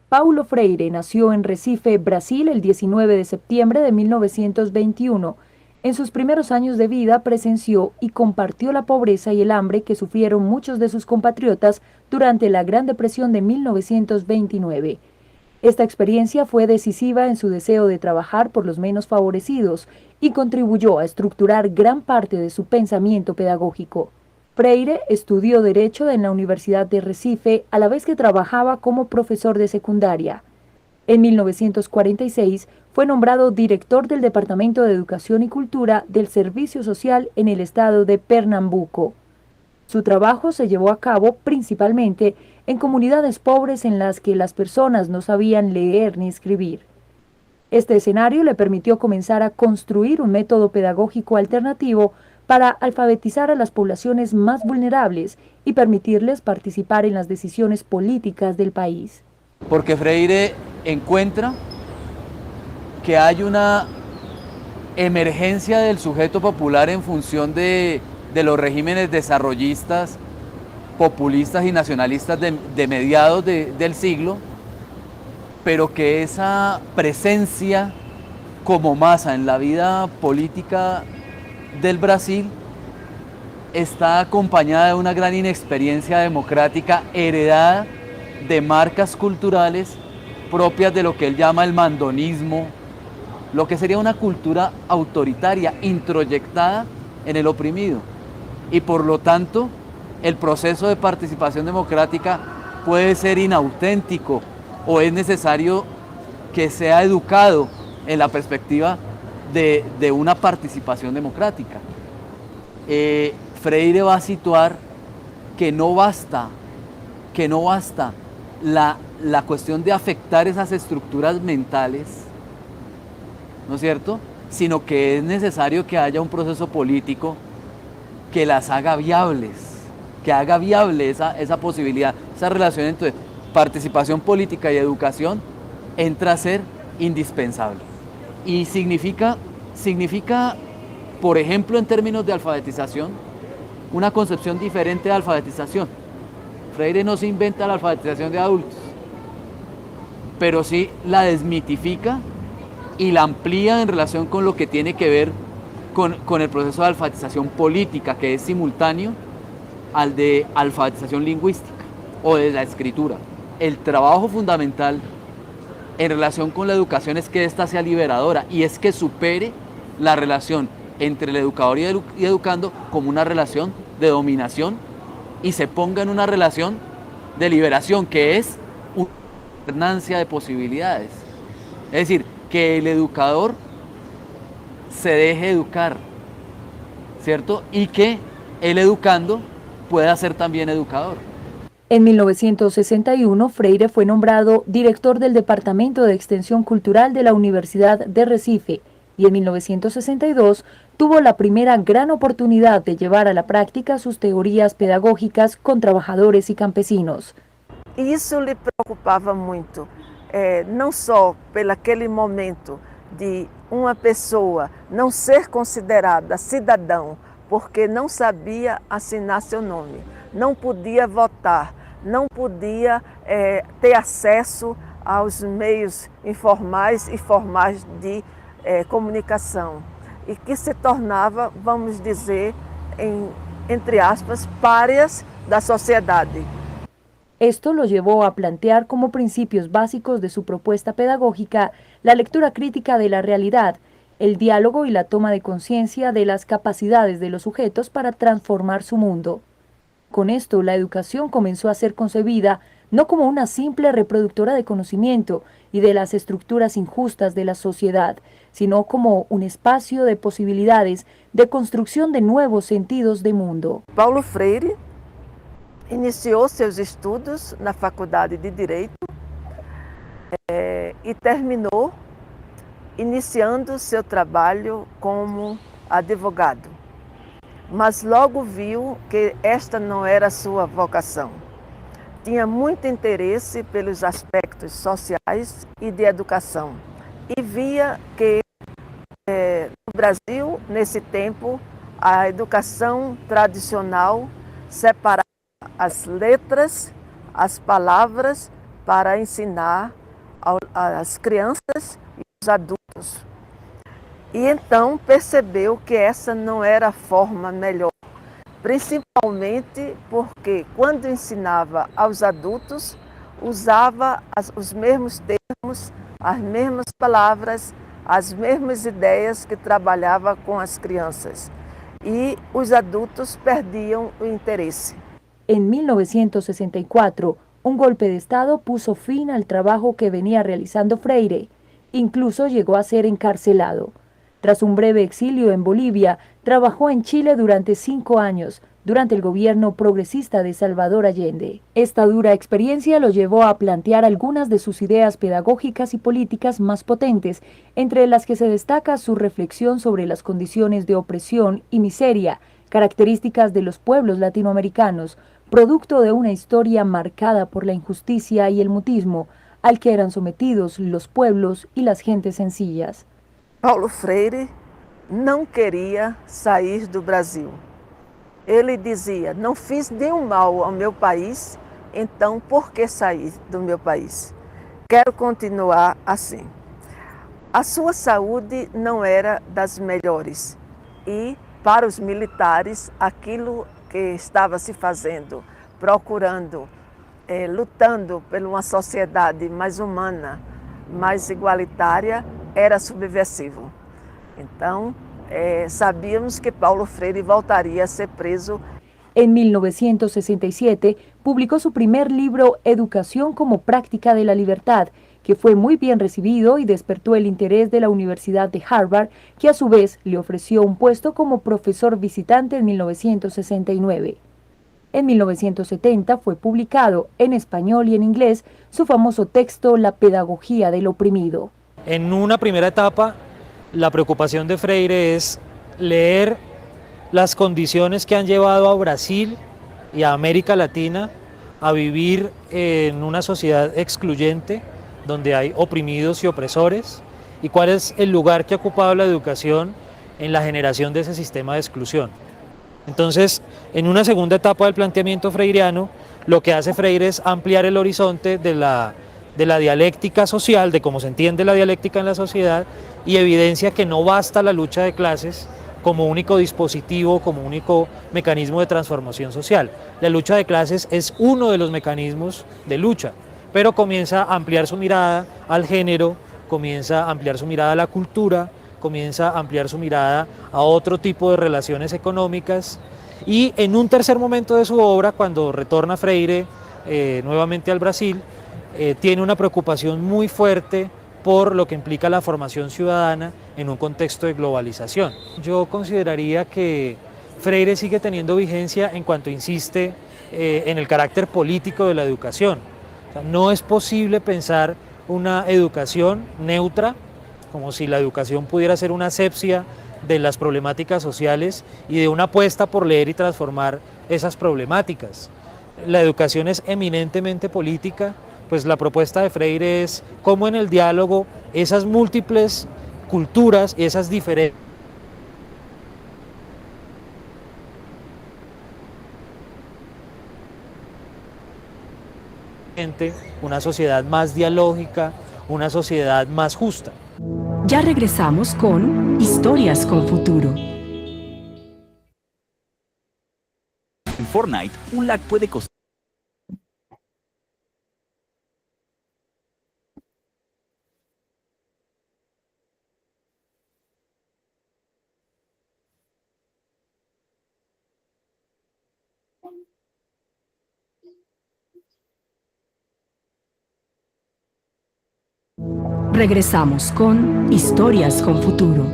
Paulo Freire nació en Recife, Brasil, el 19 de septiembre de 1921. En sus primeros años de vida presenció y compartió la pobreza y el hambre que sufrieron muchos de sus compatriotas durante la Gran Depresión de 1929. Esta experiencia fue decisiva en su deseo de trabajar por los menos favorecidos y contribuyó a estructurar gran parte de su pensamiento pedagógico. Freire estudió Derecho en la Universidad de Recife a la vez que trabajaba como profesor de secundaria. En 1946 fue nombrado director del Departamento de Educación y Cultura del Servicio Social en el estado de Pernambuco. Su trabajo se llevó a cabo principalmente en comunidades pobres en las que las personas no sabían leer ni escribir. Este escenario le permitió comenzar a construir un método pedagógico alternativo para alfabetizar a las poblaciones más vulnerables y permitirles participar en las decisiones políticas del país. Porque Freire encuentra que hay una emergencia del sujeto popular en función de los regímenes desarrollistas, populistas y nacionalistas de mediados del siglo, pero que esa presencia como masa en la vida política del Brasil está acompañada de una gran inexperiencia democrática heredada de marcas culturales propias de lo que él llama el mandonismo, lo que sería una cultura autoritaria introyectada en el oprimido. Y por lo tanto, el proceso de participación democrática puede ser inauténtico o es necesario que sea educado en la perspectiva de una participación democrática. Freire va a situar que no basta la cuestión de afectar esas estructuras mentales, ¿no es cierto?, sino que es necesario que haya un proceso político que las haga viables, que haga viable esa posibilidad, esa relación entre participación política y educación entra a ser indispensable. Y significa, por ejemplo, en términos de alfabetización, una concepción diferente de alfabetización. Freire no se inventa la alfabetización de adultos, pero sí la desmitifica y la amplía en relación con lo que tiene que ver con el proceso de alfabetización política, que es simultáneo al de alfabetización lingüística o de la escritura. El trabajo fundamental en relación con la educación es que ésta sea liberadora y es que supere la relación entre el educador y educando como una relación de dominación y se ponga en una relación de liberación, que es una alternancia de posibilidades. Es decir, que el educador se deje educar, ¿cierto? Y que el educando pueda ser también educador. En 1961, Freire fue nombrado director del Departamento de Extensión Cultural de la Universidad de Recife y en 1962 tuvo la primera gran oportunidad de llevar a la práctica sus teorías pedagógicas con trabajadores y campesinos. Isso lhe preocupava muito, não só pelaquele momento de uma pessoa não ser considerada cidadão porque não sabia assinar seu nome, não podia votar, não podia ter acesso aos meios informais e formais de comunicação e que se tornava, vamos dizer, entre aspas, párias da sociedade. Esto lo llevó a plantear como principios básicos de su propuesta pedagógica la lectura crítica de la realidad, el diálogo y la toma de conciencia de las capacidades de los sujetos para transformar su mundo. Con esto, la educación comenzó a ser concebida no como una simple reproductora de conocimiento y de las estructuras injustas de la sociedad, sino como un espacio de posibilidades de construcción de nuevos sentidos de mundo. Paulo Freire iniciou seus estudos na Faculdade de Direito e terminou iniciando seu trabalho como advogado. Mas logo viu que esta não era sua vocação. Tinha muito interesse pelos aspectos sociais e de educação e via que no Brasil, nesse tempo, a educação tradicional separava as letras, as palavras para ensinar às crianças e aos adultos. E então percebeu que essa não era a forma melhor, principalmente porque quando ensinava aos adultos, usava os mesmos termos, as mesmas palavras, as mesmas ideias que trabalhava com as crianças. E os adultos perdiam o interesse. En 1964, un golpe de Estado puso fin al trabajo que venía realizando Freire. Incluso llegó a ser encarcelado. Tras un breve exilio en Bolivia, trabajó en Chile durante 5 años, durante el gobierno progresista de Salvador Allende. Esta dura experiencia lo llevó a plantear algunas de sus ideas pedagógicas y políticas más potentes, entre las que se destaca su reflexión sobre las condiciones de opresión y miseria, características de los pueblos latinoamericanos, producto de una historia marcada por la injusticia y el mutismo, al que eran sometidos los pueblos y las gentes sencillas. Paulo Freire não queria sair do Brasil. Ele dizia, não fiz nenhum mal ao meu país, então por que sair do meu país? Quero continuar assim. A sua saúde não era das melhores e para os militares, aquilo que estava se fazendo, procurando, lutando por uma sociedade mais humana, mais igualitária, era subversivo. Então, sabíamos que Paulo Freire voltaría a ser preso. En 1967 publicó su primer libro Educación como práctica de la libertad, que fue muy bien recibido y despertó el interés de la Universidad de Harvard, que a su vez le ofreció un puesto como profesor visitante en 1969. En 1970 fue publicado en español y en inglés su famoso texto La pedagogía del oprimido. En una primera etapa, la preocupación de Freire es leer las condiciones que han llevado a Brasil y a América Latina a vivir en una sociedad excluyente, donde hay oprimidos y opresores, y cuál es el lugar que ha ocupado la educación en la generación de ese sistema de exclusión. Entonces, en una segunda etapa del planteamiento freiriano, lo que hace Freire es ampliar el horizonte de la dialéctica social, de cómo se entiende la dialéctica en la sociedad, y evidencia que no basta la lucha de clases como único dispositivo, como único mecanismo de transformación social. La lucha de clases es uno de los mecanismos de lucha, pero comienza a ampliar su mirada al género, comienza a ampliar su mirada a la cultura, comienza a ampliar su mirada a otro tipo de relaciones económicas, y en un tercer momento de su obra, cuando retorna Freire nuevamente al Brasil, tiene una preocupación muy fuerte por lo que implica la formación ciudadana en un contexto de globalización. Yo consideraría que Freire sigue teniendo vigencia en cuanto insiste en el carácter político de la educación. O sea, no es posible pensar una educación neutra, como si la educación pudiera ser una asepsia de las problemáticas sociales y de una apuesta por leer y transformar esas problemáticas. La educación es eminentemente política, pues la propuesta de Freire es cómo en el diálogo esas múltiples culturas y esas diferentes una sociedad más dialógica, una sociedad más justa. Ya regresamos con Historias con Futuro. En Fortnite, un lag puede costar. Regresamos con Historias con Futuro.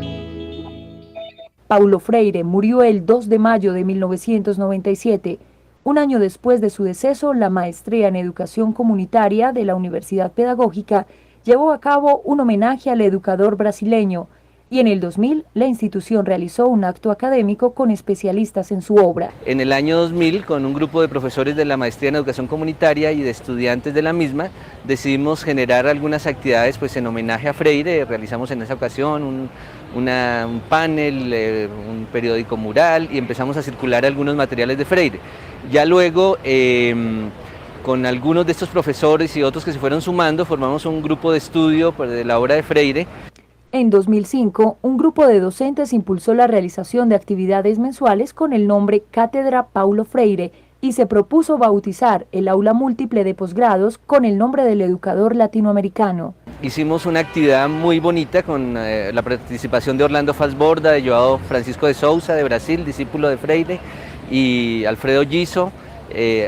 Paulo Freire murió el 2 de mayo de 1997. Un año después de su deceso, la maestría en Educación Comunitaria de la Universidad Pedagógica llevó a cabo un homenaje al educador brasileño, y en el 2000 la institución realizó un acto académico con especialistas en su obra. En el año 2000, con un grupo de profesores de la maestría en educación comunitaria y de estudiantes de la misma, decidimos generar algunas actividades pues, en homenaje a Freire. Realizamos en esa ocasión un panel, un periódico mural, y empezamos a circular algunos materiales de Freire. Ya luego, con algunos de estos profesores y otros que se fueron sumando, formamos un grupo de estudio de la obra de Freire. En 2005, un grupo de docentes impulsó la realización de actividades mensuales con el nombre Cátedra Paulo Freire y se propuso bautizar el aula múltiple de posgrados con el nombre del educador latinoamericano. Hicimos una actividad muy bonita con la participación de Orlando Falsborda, de Joao Francisco de Souza, de Brasil, discípulo de Freire, y Alfredo Giso,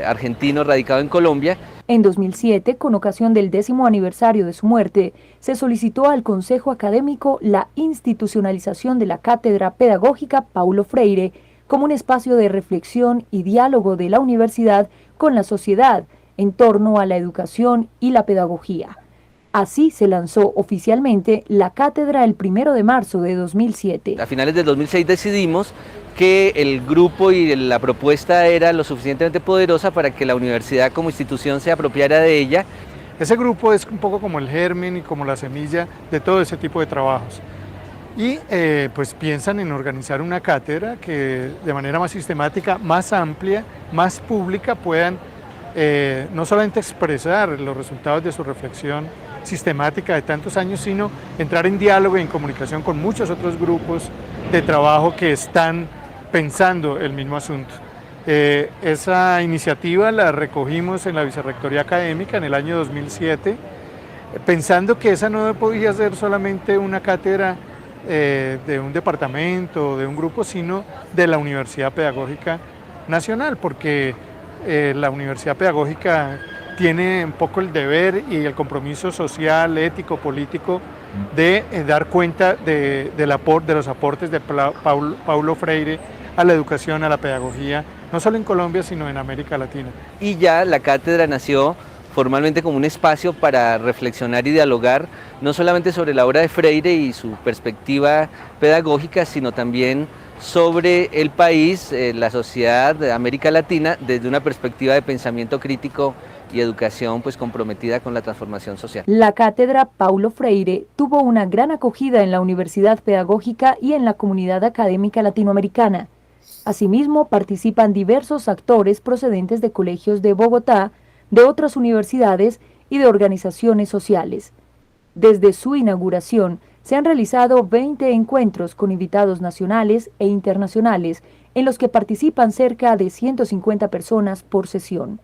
argentino radicado en Colombia. En 2007, con ocasión del 10º aniversario de su muerte, se solicitó al Consejo Académico la institucionalización de la Cátedra Pedagógica Paulo Freire como un espacio de reflexión y diálogo de la universidad con la sociedad en torno a la educación y la pedagogía. Así se lanzó oficialmente la cátedra el 1 de marzo de 2007. A finales del 2006 decidimos que el grupo y la propuesta era lo suficientemente poderosa para que la universidad como institución se apropiara de ella. Ese grupo es un poco como el germen y como la semilla de todo ese tipo de trabajos. Y pues piensan en organizar una cátedra que de manera más sistemática, más amplia, más pública puedan no solamente expresar los resultados de su reflexión sistemática de tantos años, sino entrar en diálogo y en comunicación con muchos otros grupos de trabajo que están pensando el mismo asunto. Esa iniciativa la recogimos en la Vicerrectoría Académica en el año 2007, pensando que esa no podía ser solamente una cátedra de un departamento, de un grupo, sino de la Universidad Pedagógica Nacional, porque la Universidad Pedagógica tiene un poco el deber y el compromiso social, ético, político de dar cuenta de los aportes de Paulo Freire a la educación, a la pedagogía, no solo en Colombia, sino en América Latina. Y ya la cátedra nació formalmente como un espacio para reflexionar y dialogar, no solamente sobre la obra de Freire y su perspectiva pedagógica, sino también sobre el país, la sociedad de América Latina, desde una perspectiva de pensamiento crítico y educación pues comprometida con la transformación social. La cátedra Paulo Freire tuvo una gran acogida en la Universidad Pedagógica y en la comunidad académica latinoamericana. Asimismo, participan diversos actores procedentes de colegios de Bogotá, de otras universidades y de organizaciones sociales. Desde su inauguración, se han realizado 20 encuentros con invitados nacionales e internacionales, en los que participan cerca de 150 personas por sesión.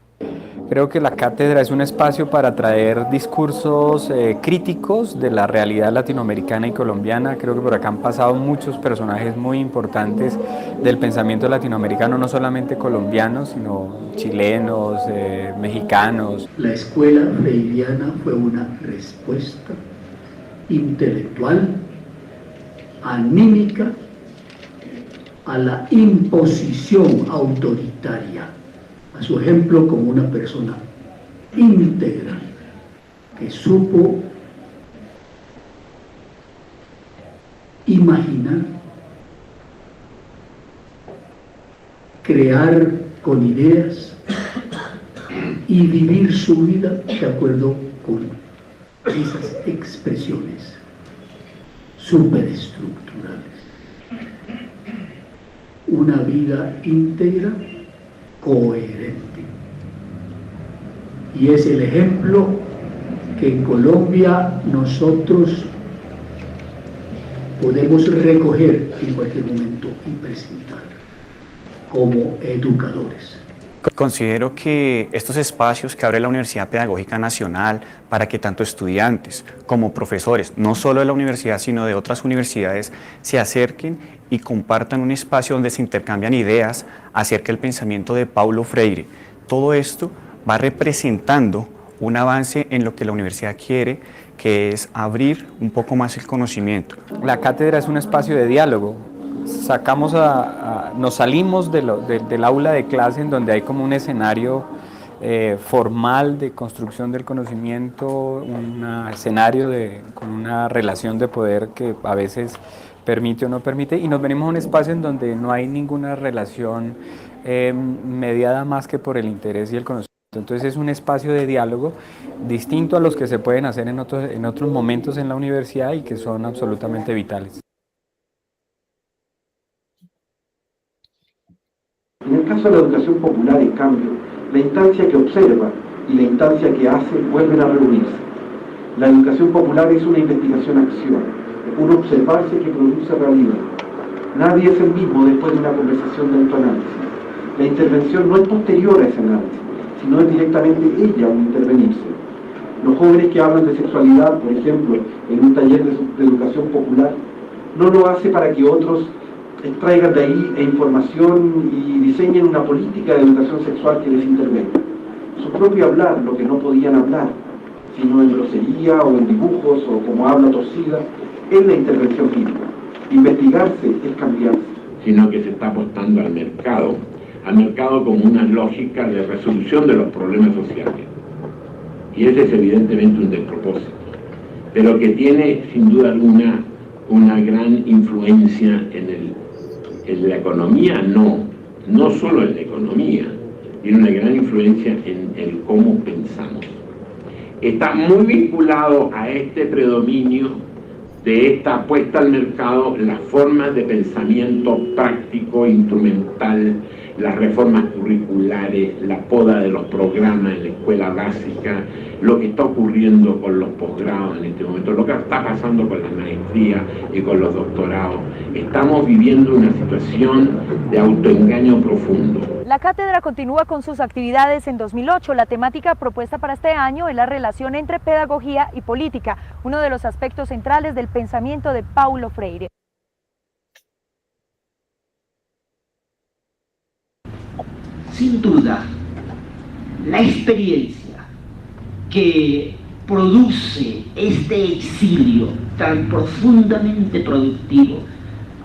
Creo que la cátedra es un espacio para traer discursos críticos de la realidad latinoamericana y colombiana. Creo que por acá han pasado muchos personajes muy importantes del pensamiento latinoamericano, no solamente colombianos, sino chilenos, mexicanos. La escuela freiriana fue una respuesta intelectual, anímica, a la imposición autoritaria, a su ejemplo como una persona íntegra que supo imaginar, crear con ideas y vivir su vida de acuerdo con esas expresiones superestructurales. Una vida íntegra, coherente. Y es el ejemplo que en Colombia nosotros podemos recoger en cualquier momento y presentar como educadores. Considero que estos espacios que abre la Universidad Pedagógica Nacional para que tanto estudiantes como profesores, no solo de la universidad sino de otras universidades, se acerquen y compartan un espacio donde se intercambian ideas acerca del pensamiento de Paulo Freire. Todo esto va representando un avance en lo que la universidad quiere, que es abrir un poco más el conocimiento. La cátedra es un espacio de diálogo. Nos salimos del aula de clase, en donde hay como un escenario formal de construcción del conocimiento, un escenario con una relación de poder que a veces permite o no permite, y nos venimos a un espacio en donde no hay ninguna relación mediada más que por el interés y el conocimiento. Entonces es un espacio de diálogo distinto a los que se pueden hacer en otros momentos en la universidad y que son absolutamente vitales. En el caso de la educación popular, en cambio, la instancia que observa y la instancia que hace vuelven a reunirse. La educación popular es una investigación-acción, un observarse que produce realidad. Nadie es el mismo después de una conversación de autoanálisis. La intervención no es posterior a ese análisis, sino es directamente ella un intervenirse. Los jóvenes que hablan de sexualidad, por ejemplo, en un taller de educación popular, no lo hace para que otros extraigan de ahí información y diseñen una política de educación sexual que les intervenga. Su propio hablar, lo que no podían hablar, sino en grosería o en dibujos o como habla torcida, es la intervención misma. Investigarse es cambiarse. Sino que se está apostando al mercado como una lógica de resolución de los problemas sociales. Y ese es evidentemente un despropósito, pero que tiene sin duda alguna una gran influencia en la economía, no solo en la economía, tiene una gran influencia en el cómo pensamos. Está muy vinculado a este predominio de esta apuesta al mercado, las formas de pensamiento práctico, instrumental, las reformas curriculares, la poda de los programas en la escuela básica, lo que está ocurriendo con los posgrados en este momento, lo que está pasando con la maestría y con los doctorados. Estamos viviendo una situación de autoengaño profundo. La cátedra continúa con sus actividades en 2008. La temática propuesta para este año es la relación entre pedagogía y política, uno de los aspectos centrales del pensamiento de Paulo Freire. Sin duda, la experiencia que produce este exilio tan profundamente productivo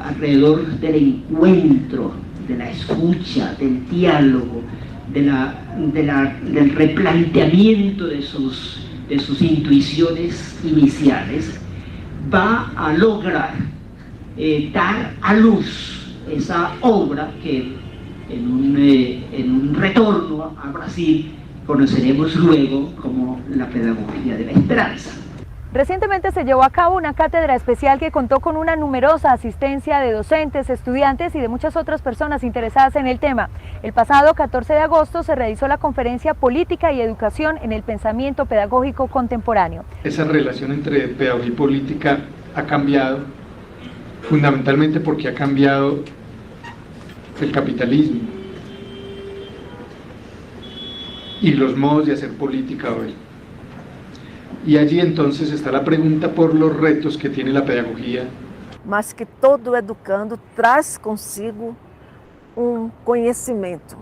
alrededor del encuentro, de la escucha, del diálogo, del replanteamiento de sus intuiciones iniciales, va a lograr dar a luz esa obra que en un retorno a Brasil conoceremos luego como la pedagogía de la esperanza. Recientemente se llevó a cabo una cátedra especial que contó con una numerosa asistencia de docentes, estudiantes y de muchas otras personas interesadas en el tema. El pasado 14 de agosto se realizó la conferencia Política y Educación en el Pensamiento Pedagógico Contemporáneo. Esa relación entre pedagogía y política ha cambiado, fundamentalmente porque ha cambiado el capitalismo y los modos de hacer política hoy. Y allí entonces está la pregunta por los retos que tiene la pedagogía. Mas que todo educando traz consigo conhecimento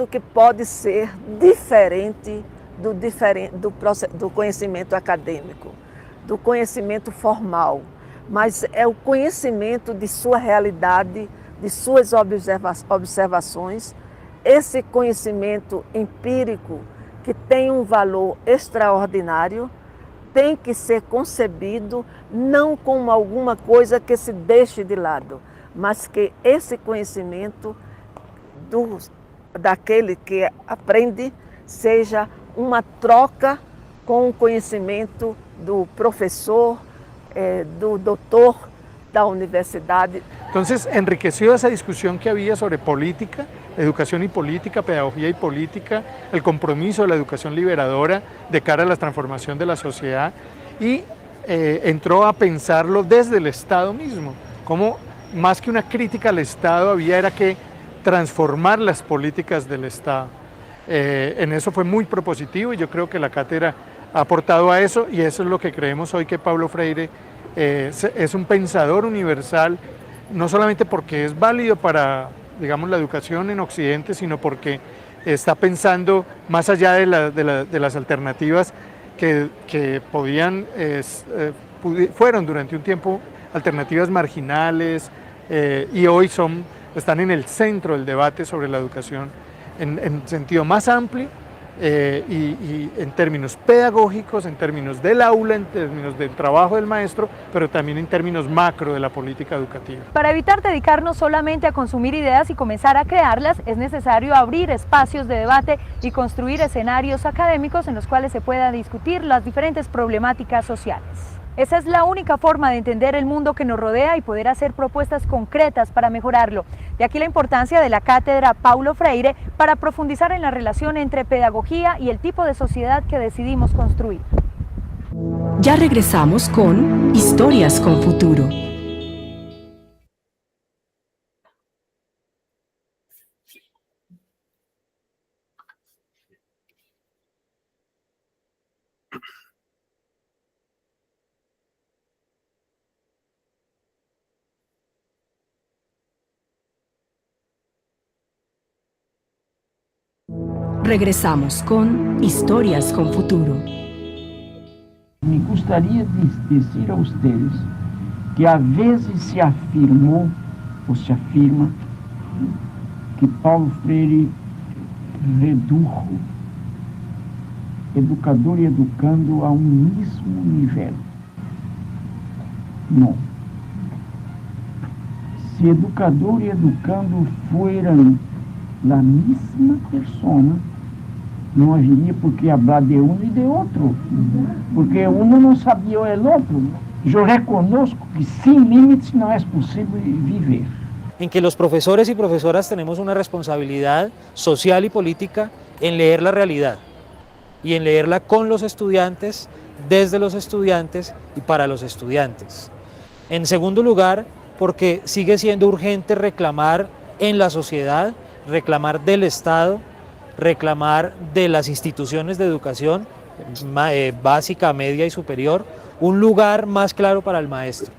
que pode ser diferente do conhecimento acadêmico, do conhecimento formal, mas é o conhecimento de sua realidade, de suas observações, esse conhecimento empírico que tem um valor extraordinário, tem que ser concebido não como alguma coisa que se deixe de lado, mas que esse conhecimento daquele que aprende seja uma troca com o conhecimento do professor, do doutor da universidade. Entonces enriqueció esa discusión que había sobre política, educación y política, pedagogía y política, el compromiso de la educación liberadora de cara a la transformación de la sociedad y entró a pensarlo desde el Estado mismo, como más que una crítica al Estado había que transformar las políticas del Estado. En eso fue muy propositivo y yo creo que la cátedra ha aportado a eso y eso es lo que creemos hoy que Paulo Freire es un pensador universal, no solamente porque es válido para, digamos, la educación en Occidente, sino porque está pensando más allá de las alternativas que fueron durante un tiempo alternativas marginales y hoy están en el centro del debate sobre la educación en sentido más amplio y en términos pedagógicos, en términos del aula, en términos del trabajo del maestro, pero también en términos macro de la política educativa. Para evitar dedicarnos solamente a consumir ideas y comenzar a crearlas, es necesario abrir espacios de debate y construir escenarios académicos en los cuales se pueda discutir las diferentes problemáticas sociales. Esa es la única forma de entender el mundo que nos rodea y poder hacer propuestas concretas para mejorarlo. De aquí la importancia de la cátedra Paulo Freire para profundizar en la relación entre pedagogía y el tipo de sociedad que decidimos construir. Ya regresamos con Historias con Futuro. Regresamos con Historias con Futuro. Me gostaria de dizer a ustedes que a veces se afirmou ou se afirma que Paulo Freire redujo educador e educando a um mesmo nível. Não. Se educador e educando fueran la misma persona, não haveria por que falar de um e de outro, porque um não sabia o outro. Eu reconozco que sem limites não é possível viver. en que los profesores y profesoras tenemos una responsabilidad social y política en leer la realidad y en leerla con los estudiantes, desde los estudiantes y para los estudiantes. En segundo lugar, porque sigue siendo urgente reclamar en la sociedad, reclamar del Estado, reclamar de las instituciones de educación básica, media y superior, un lugar más claro para el maestro,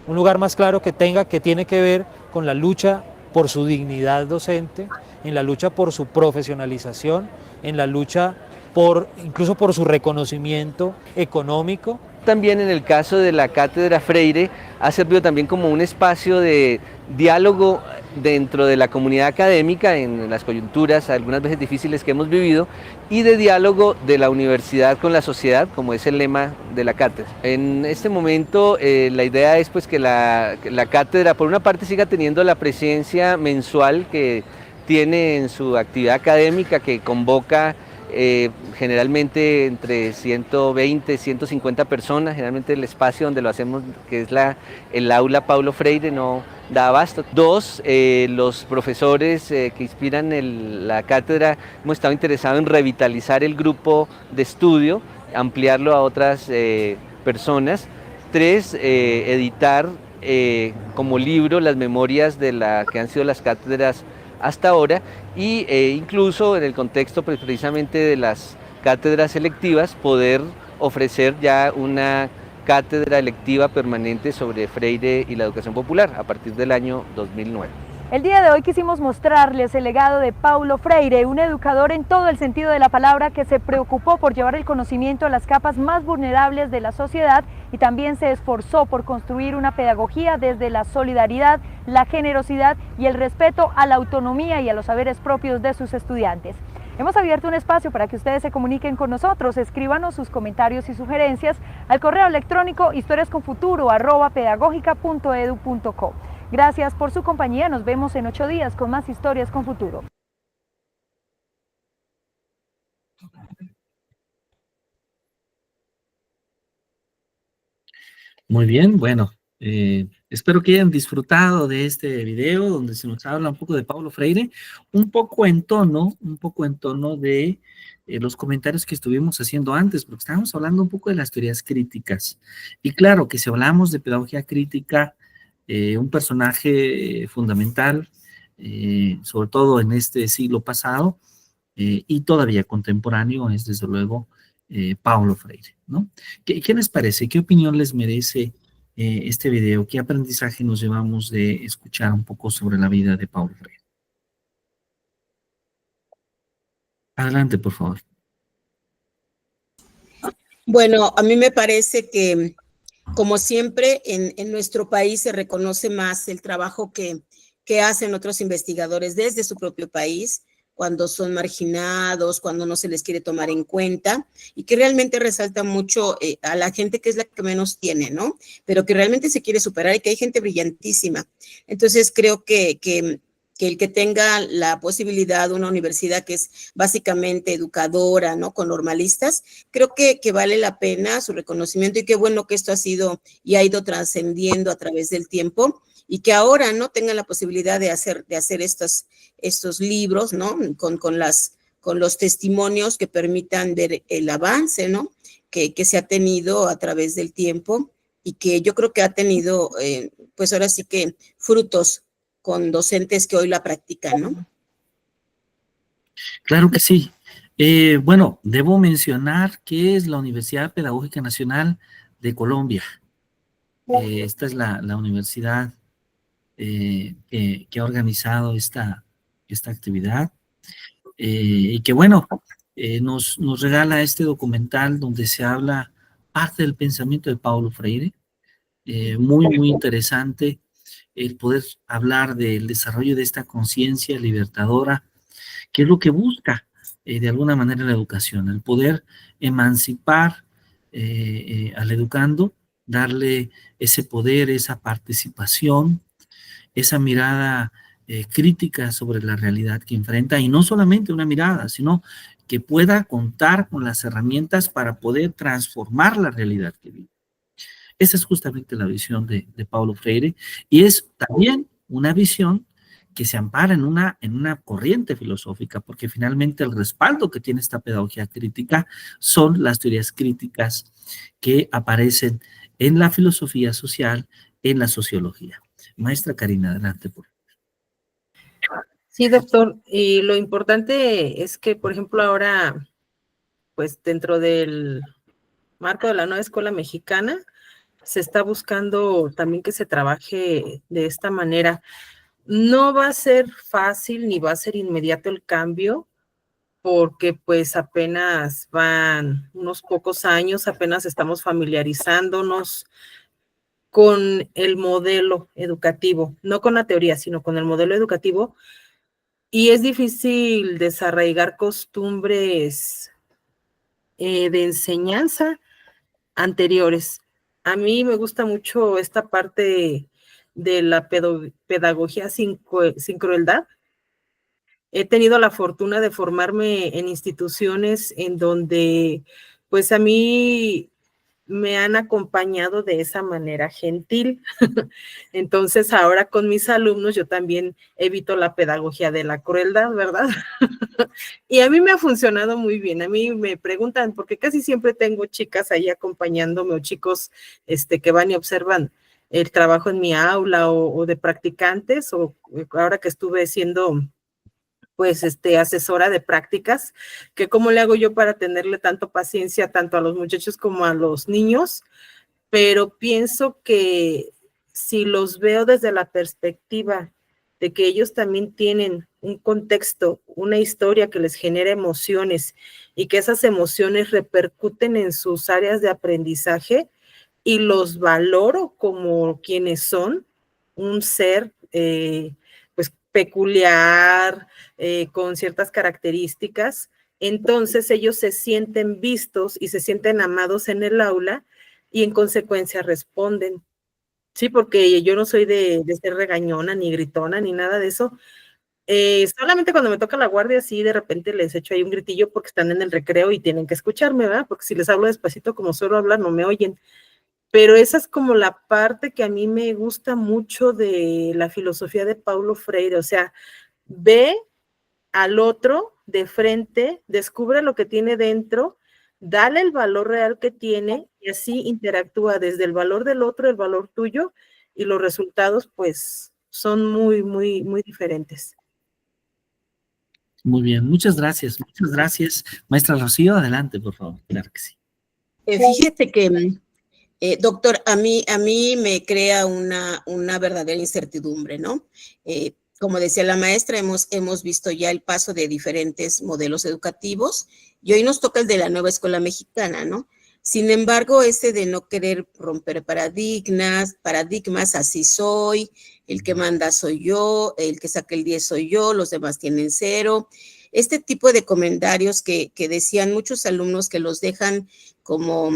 un lugar más claro que tiene que ver con la lucha por su dignidad docente, en la lucha por su profesionalización, en la lucha incluso por su reconocimiento económico. También en el caso de la Cátedra Freire ha servido también como un espacio de diálogo dentro de la comunidad académica en las coyunturas algunas veces difíciles que hemos vivido y de diálogo de la universidad con la sociedad, como es el lema de la cátedra. En este momento la idea es pues que la cátedra por una parte siga teniendo la presencia mensual que tiene en su actividad académica, que convoca generalmente entre 120, 150 personas, generalmente el espacio donde lo hacemos, que es el aula Paulo Freire, no da abasto. Dos, los profesores que inspiran la cátedra hemos estado interesados en revitalizar el grupo de estudio, ampliarlo a otras personas. Tres, editar como libro las memorias de que han sido las cátedras hasta ahora y incluso en el contexto precisamente de las cátedras selectivas poder ofrecer ya una cátedra electiva permanente sobre Freire y la educación popular a partir del año 2009. El día de hoy quisimos mostrarles el legado de Paulo Freire, un educador en todo el sentido de la palabra que se preocupó por llevar el conocimiento a las capas más vulnerables de la sociedad y también se esforzó por construir una pedagogía desde la solidaridad, la generosidad y el respeto a la autonomía y a los saberes propios de sus estudiantes. Hemos abierto un espacio para que ustedes se comuniquen con nosotros, escríbanos sus comentarios y sugerencias al correo electrónico historiasconfuturo@pedagogica.edu.co. Gracias por su compañía, nos vemos en 8 días con más Historias con Futuro. Muy bien, bueno, espero que hayan disfrutado de este video donde se nos habla un poco de Paulo Freire, un poco en tono de los comentarios que estuvimos haciendo antes, porque estábamos hablando un poco de las teorías críticas. Y claro que si hablamos de pedagogía crítica, un personaje fundamental, sobre todo en este siglo pasado, y todavía contemporáneo, es desde luego Paulo Freire, ¿no? ¿Qué les parece? ¿Qué opinión les merece este video? ¿Qué aprendizaje nos llevamos de escuchar un poco sobre la vida de Paulo Freire? Adelante, por favor. Bueno, a mí me parece que, como siempre, en nuestro país se reconoce más el trabajo que hacen otros investigadores desde su propio país, cuando son marginados, cuando no se les quiere tomar en cuenta, y que realmente resalta mucho a la gente que es la que menos tiene, ¿no? Pero que realmente se quiere superar y que hay gente brillantísima. Entonces, creo que el que tenga la posibilidad de una universidad que es básicamente educadora, ¿no? Con normalistas, creo que vale la pena su reconocimiento y qué bueno que esto ha sido y ha ido trascendiendo a través del tiempo y que ahora, ¿no? Tengan la posibilidad de hacer estos libros, ¿no? Con los testimonios que permitan ver el avance, ¿no? Que se ha tenido a través del tiempo y que yo creo que ha tenido, pues ahora sí que frutos con docentes que hoy la practican, ¿no? Claro que sí. Bueno, debo mencionar que es la Universidad Pedagógica Nacional de Colombia. Esta es la universidad que ha organizado esta actividad y que, bueno, nos regala este documental donde se habla parte del pensamiento de Paulo Freire. Muy interesante el poder hablar del desarrollo de esta conciencia libertadora, que es lo que busca de alguna manera la educación, el poder emancipar al educando, darle ese poder, esa participación, esa mirada crítica sobre la realidad que enfrenta, y no solamente una mirada, sino que pueda contar con las herramientas para poder transformar la realidad que vive. Esa es justamente la visión de Paulo Freire, y es también una visión que se ampara en una corriente filosófica, porque finalmente el respaldo que tiene esta pedagogía crítica son las teorías críticas que aparecen en la filosofía social, en la sociología. Maestra Karina, adelante, por favor. Sí, doctor, y lo importante es que, por ejemplo, ahora, pues dentro del marco de la nueva escuela mexicana, se está buscando también que se trabaje de esta manera. No va a ser fácil ni va a ser inmediato el cambio, porque pues apenas van unos pocos años, apenas estamos familiarizándonos con el modelo educativo, no con la teoría, sino con el modelo educativo, y es difícil desarraigar costumbres de enseñanza anteriores. A mí me gusta mucho esta parte de la pedagogía sin crueldad. He tenido la fortuna de formarme en instituciones en donde, pues a mí me han acompañado de esa manera gentil. Entonces, ahora con mis alumnos yo también evito la pedagogía de la crueldad, ¿verdad? Y a mí me ha funcionado muy bien. A mí me preguntan, porque casi siempre tengo chicas ahí acompañándome o chicos que van y observan el trabajo en mi aula o de practicantes, o ahora que estuve siendo pues asesora de prácticas, que cómo le hago yo para tenerle tanto paciencia tanto a los muchachos como a los niños, pero pienso que si los veo desde la perspectiva de que ellos también tienen un contexto, una historia que les genera emociones y que esas emociones repercuten en sus áreas de aprendizaje y los valoro como quienes son, un ser pues peculiar, con ciertas características, entonces ellos se sienten vistos y se sienten amados en el aula y en consecuencia responden. Sí, porque yo no soy de ser regañona, ni gritona, ni nada de eso. Solamente cuando me toca la guardia, sí, de repente les echo ahí un gritillo porque están en el recreo y tienen que escucharme, ¿verdad? Porque si les hablo despacito como suelo hablar, no me oyen. Pero esa es como la parte que a mí me gusta mucho de la filosofía de Paulo Freire, o sea, ve al otro de frente, descubre lo que tiene dentro, dale el valor real que tiene y así interactúa desde el valor del otro, el valor tuyo, y los resultados pues son muy, muy, muy diferentes. Muy bien, muchas gracias, muchas gracias. Maestra Rocío, adelante, por favor. Claro que sí. Fíjate que, doctor, a mí me crea una verdadera incertidumbre, ¿no? Como decía la maestra, hemos visto ya el paso de diferentes modelos educativos y hoy nos toca el de la nueva escuela mexicana, ¿no? Sin embargo, ese de no querer romper paradigmas, así soy, el que manda soy yo, el que saca el 10 soy yo, los demás tienen 0. Este tipo de comentarios que decían muchos alumnos que los dejan como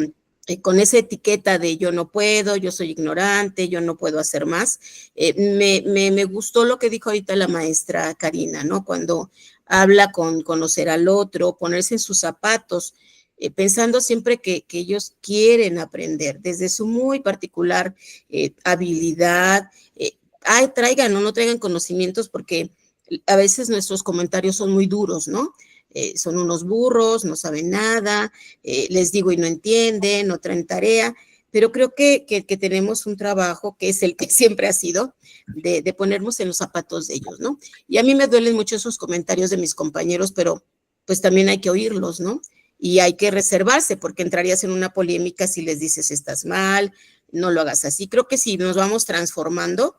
con esa etiqueta de yo no puedo, yo soy ignorante, yo no puedo hacer más. Me gustó lo que dijo ahorita la maestra Karina, ¿no? Cuando habla con conocer al otro, ponerse en sus zapatos, pensando siempre que ellos quieren aprender desde su muy particular habilidad. Traigan o no traigan conocimientos, porque a veces nuestros comentarios son muy duros, ¿no? Son unos burros, no saben nada, les digo y no entienden, no traen tarea, pero creo que tenemos un trabajo que es el que siempre ha sido, de ponernos en los zapatos de ellos, ¿no? Y a mí me duelen mucho esos comentarios de mis compañeros, pero pues también hay que oírlos, ¿no? Y hay que reservarse, porque entrarías en una polémica si les dices estás mal, no lo hagas así. Creo que si nos vamos transformando,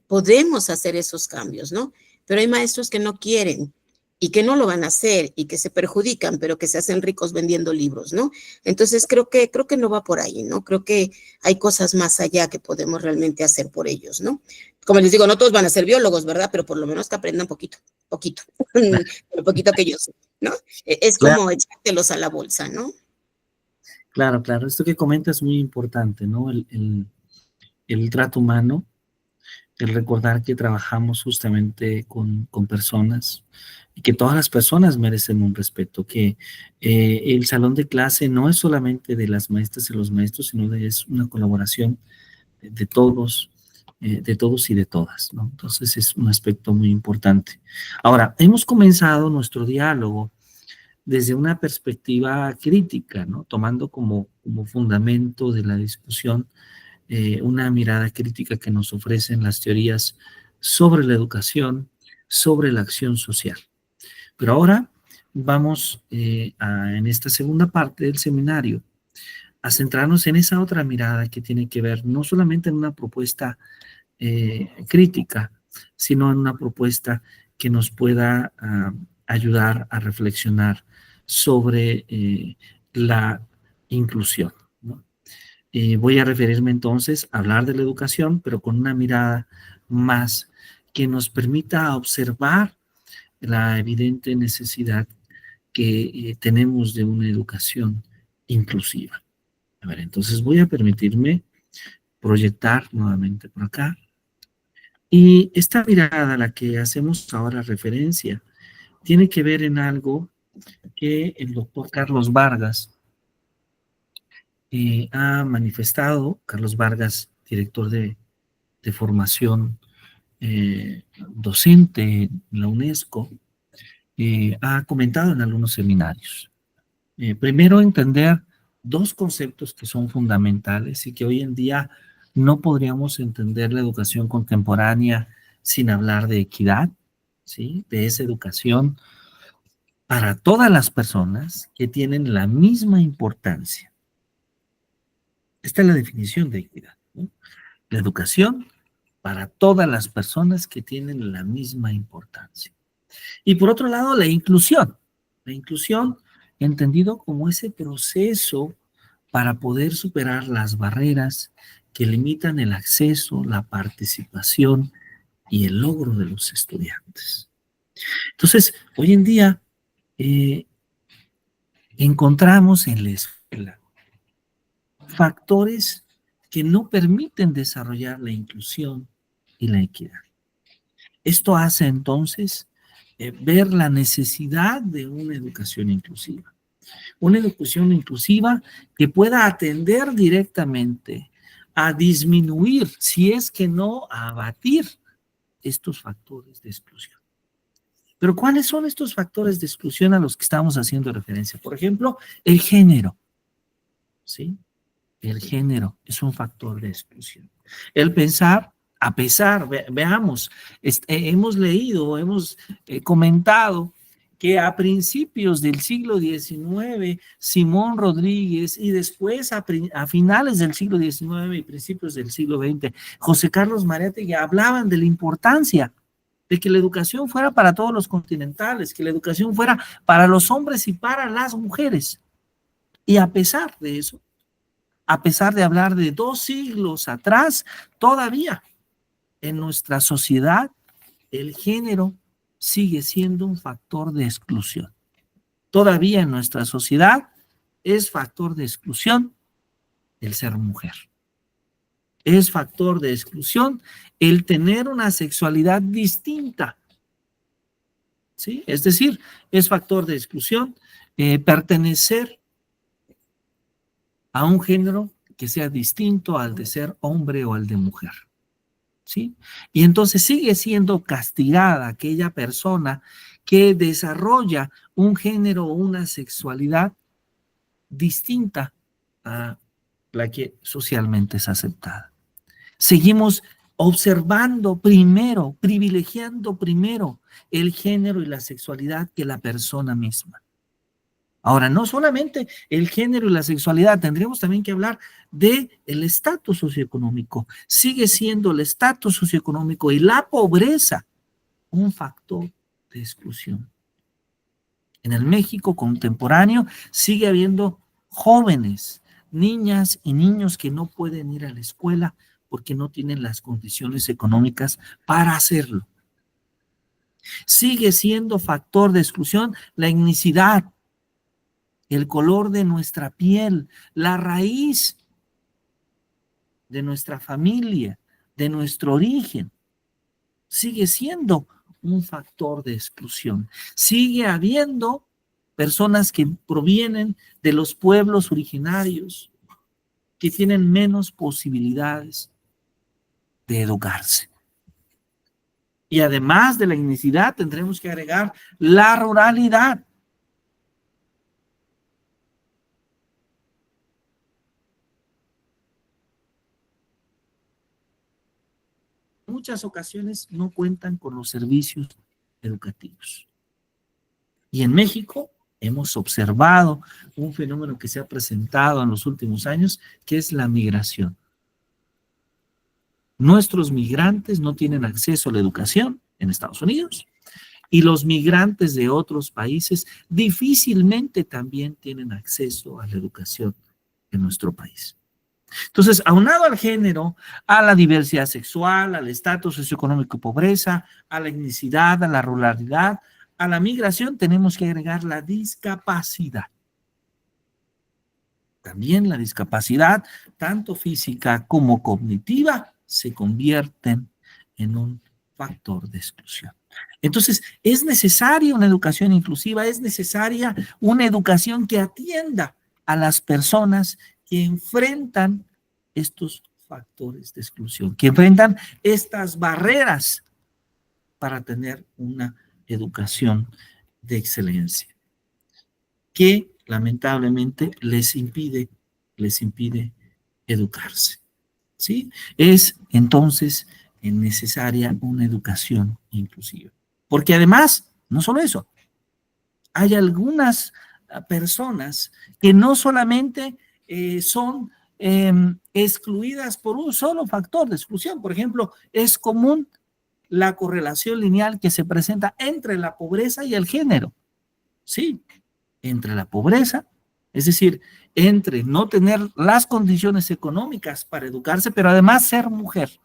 podemos hacer esos cambios, ¿no? Pero hay maestros que no quieren y que no lo van a hacer y que se perjudican, pero que se hacen ricos vendiendo libros, ¿no? Entonces creo que no va por ahí, ¿no? Creo que hay cosas más allá que podemos realmente hacer por ellos, ¿no? Como les digo, no todos van a ser biólogos, ¿verdad? Pero por lo menos que aprendan poquito, lo poquito que yo sé, ¿no? Es como echártelos a la bolsa, ¿no? Claro, claro. Esto que comentas es muy importante, ¿no? El trato humano, el recordar que trabajamos justamente con personas y que todas las personas merecen un respeto, que el salón de clase no es solamente de las maestras y los maestros, sino es una colaboración de todos, de todos y de todas, ¿no? Entonces es un aspecto muy importante. Ahora, hemos comenzado nuestro diálogo desde una perspectiva crítica, ¿no? Tomando como fundamento de la discusión una mirada crítica que nos ofrecen las teorías sobre la educación, sobre la acción social. Pero ahora vamos en esta segunda parte del seminario a centrarnos en esa otra mirada que tiene que ver no solamente en una propuesta crítica, sino en una propuesta que nos pueda ayudar a reflexionar sobre la inclusión, ¿no? Voy a referirme entonces a hablar de la educación, pero con una mirada más que nos permita observar la evidente necesidad que tenemos de una educación inclusiva. A ver, entonces voy a permitirme proyectar nuevamente por acá. Y esta mirada a la que hacemos ahora referencia tiene que ver en algo que el doctor Carlos Vargas ha manifestado. Carlos Vargas, director de formación docente en la UNESCO, ha comentado en algunos seminarios. Primero, entender dos conceptos que son fundamentales y que hoy en día no podríamos entender la educación contemporánea sin hablar de equidad, ¿sí? De esa educación para todas las personas que tienen la misma importancia. Esta es la definición de equidad, ¿no? La educación para todas las personas que tienen la misma importancia. Y por otro lado, la inclusión. La inclusión entendido como ese proceso para poder superar las barreras que limitan el acceso, la participación y el logro de los estudiantes. Entonces, hoy en día encontramos en la escuela factores que no permiten desarrollar la inclusión y la equidad. Esto hace entonces ver la necesidad de una educación inclusiva. Una educación inclusiva que pueda atender directamente a disminuir, si es que no a abatir, estos factores de exclusión. Pero ¿cuáles son estos factores de exclusión a los que estamos haciendo referencia? Por ejemplo, el género, ¿sí? El género es un factor de exclusión. El pensar, a pesar, veamos, hemos leído, hemos comentado que a principios del siglo XIX, Simón Rodríguez, y después a finales del siglo XIX y principios del siglo XX, José Carlos Mariátegui hablaban de la importancia de que la educación fuera para todos los continentales, que la educación fuera para los hombres y para las mujeres. Y a pesar de eso, a pesar de hablar de 2 siglos atrás, todavía en nuestra sociedad el género sigue siendo un factor de exclusión. Todavía en nuestra sociedad es factor de exclusión el ser mujer. Es factor de exclusión el tener una sexualidad distinta, ¿sí? Es decir, es factor de exclusión pertenecer a un género que sea distinto al de ser hombre o al de mujer, ¿sí? Y entonces sigue siendo castigada aquella persona que desarrolla un género o una sexualidad distinta a la que socialmente es aceptada. Seguimos observando primero, privilegiando primero el género y la sexualidad que la persona misma. Ahora, no solamente el género y la sexualidad, tendríamos también que hablar del estatus socioeconómico. Sigue siendo el estatus socioeconómico y la pobreza un factor de exclusión. En el México contemporáneo sigue habiendo jóvenes, niñas y niños que no pueden ir a la escuela porque no tienen las condiciones económicas para hacerlo. Sigue siendo factor de exclusión la etnicidad, el color de nuestra piel, la raíz de nuestra familia, de nuestro origen. Sigue siendo un factor de exclusión. Sigue habiendo personas que provienen de los pueblos originarios, que tienen menos posibilidades, de educarse. Y además de la etnicidad, tendremos que agregar la ruralidad. En muchas ocasiones no cuentan con los servicios educativos. Y en México hemos observado un fenómeno que se ha presentado en los últimos años, que es la migración. Nuestros migrantes no tienen acceso a la educación en Estados Unidos y los migrantes de otros países difícilmente también tienen acceso a la educación en nuestro país. Entonces, aunado al género, a la diversidad sexual, al estatus socioeconómico y pobreza, a la etnicidad, a la ruralidad, a la migración, tenemos que agregar la discapacidad. También la discapacidad, tanto física como cognitiva, se convierten en un factor de exclusión. Entonces, es necesaria una educación inclusiva, es necesaria una educación que atienda a las personas que enfrentan estos factores de exclusión, que enfrentan estas barreras para tener una educación de excelencia, que lamentablemente les impide educarse. ¿Sí? Es entonces necesaria una educación inclusiva. Porque además, no solo eso, hay algunas personas que no solamente son excluidas por un solo factor de exclusión. Por ejemplo, es común la correlación lineal que se presenta entre la pobreza y el género. Sí, entre la pobreza, es decir, entre no tener las condiciones económicas para educarse, pero además ser mujer,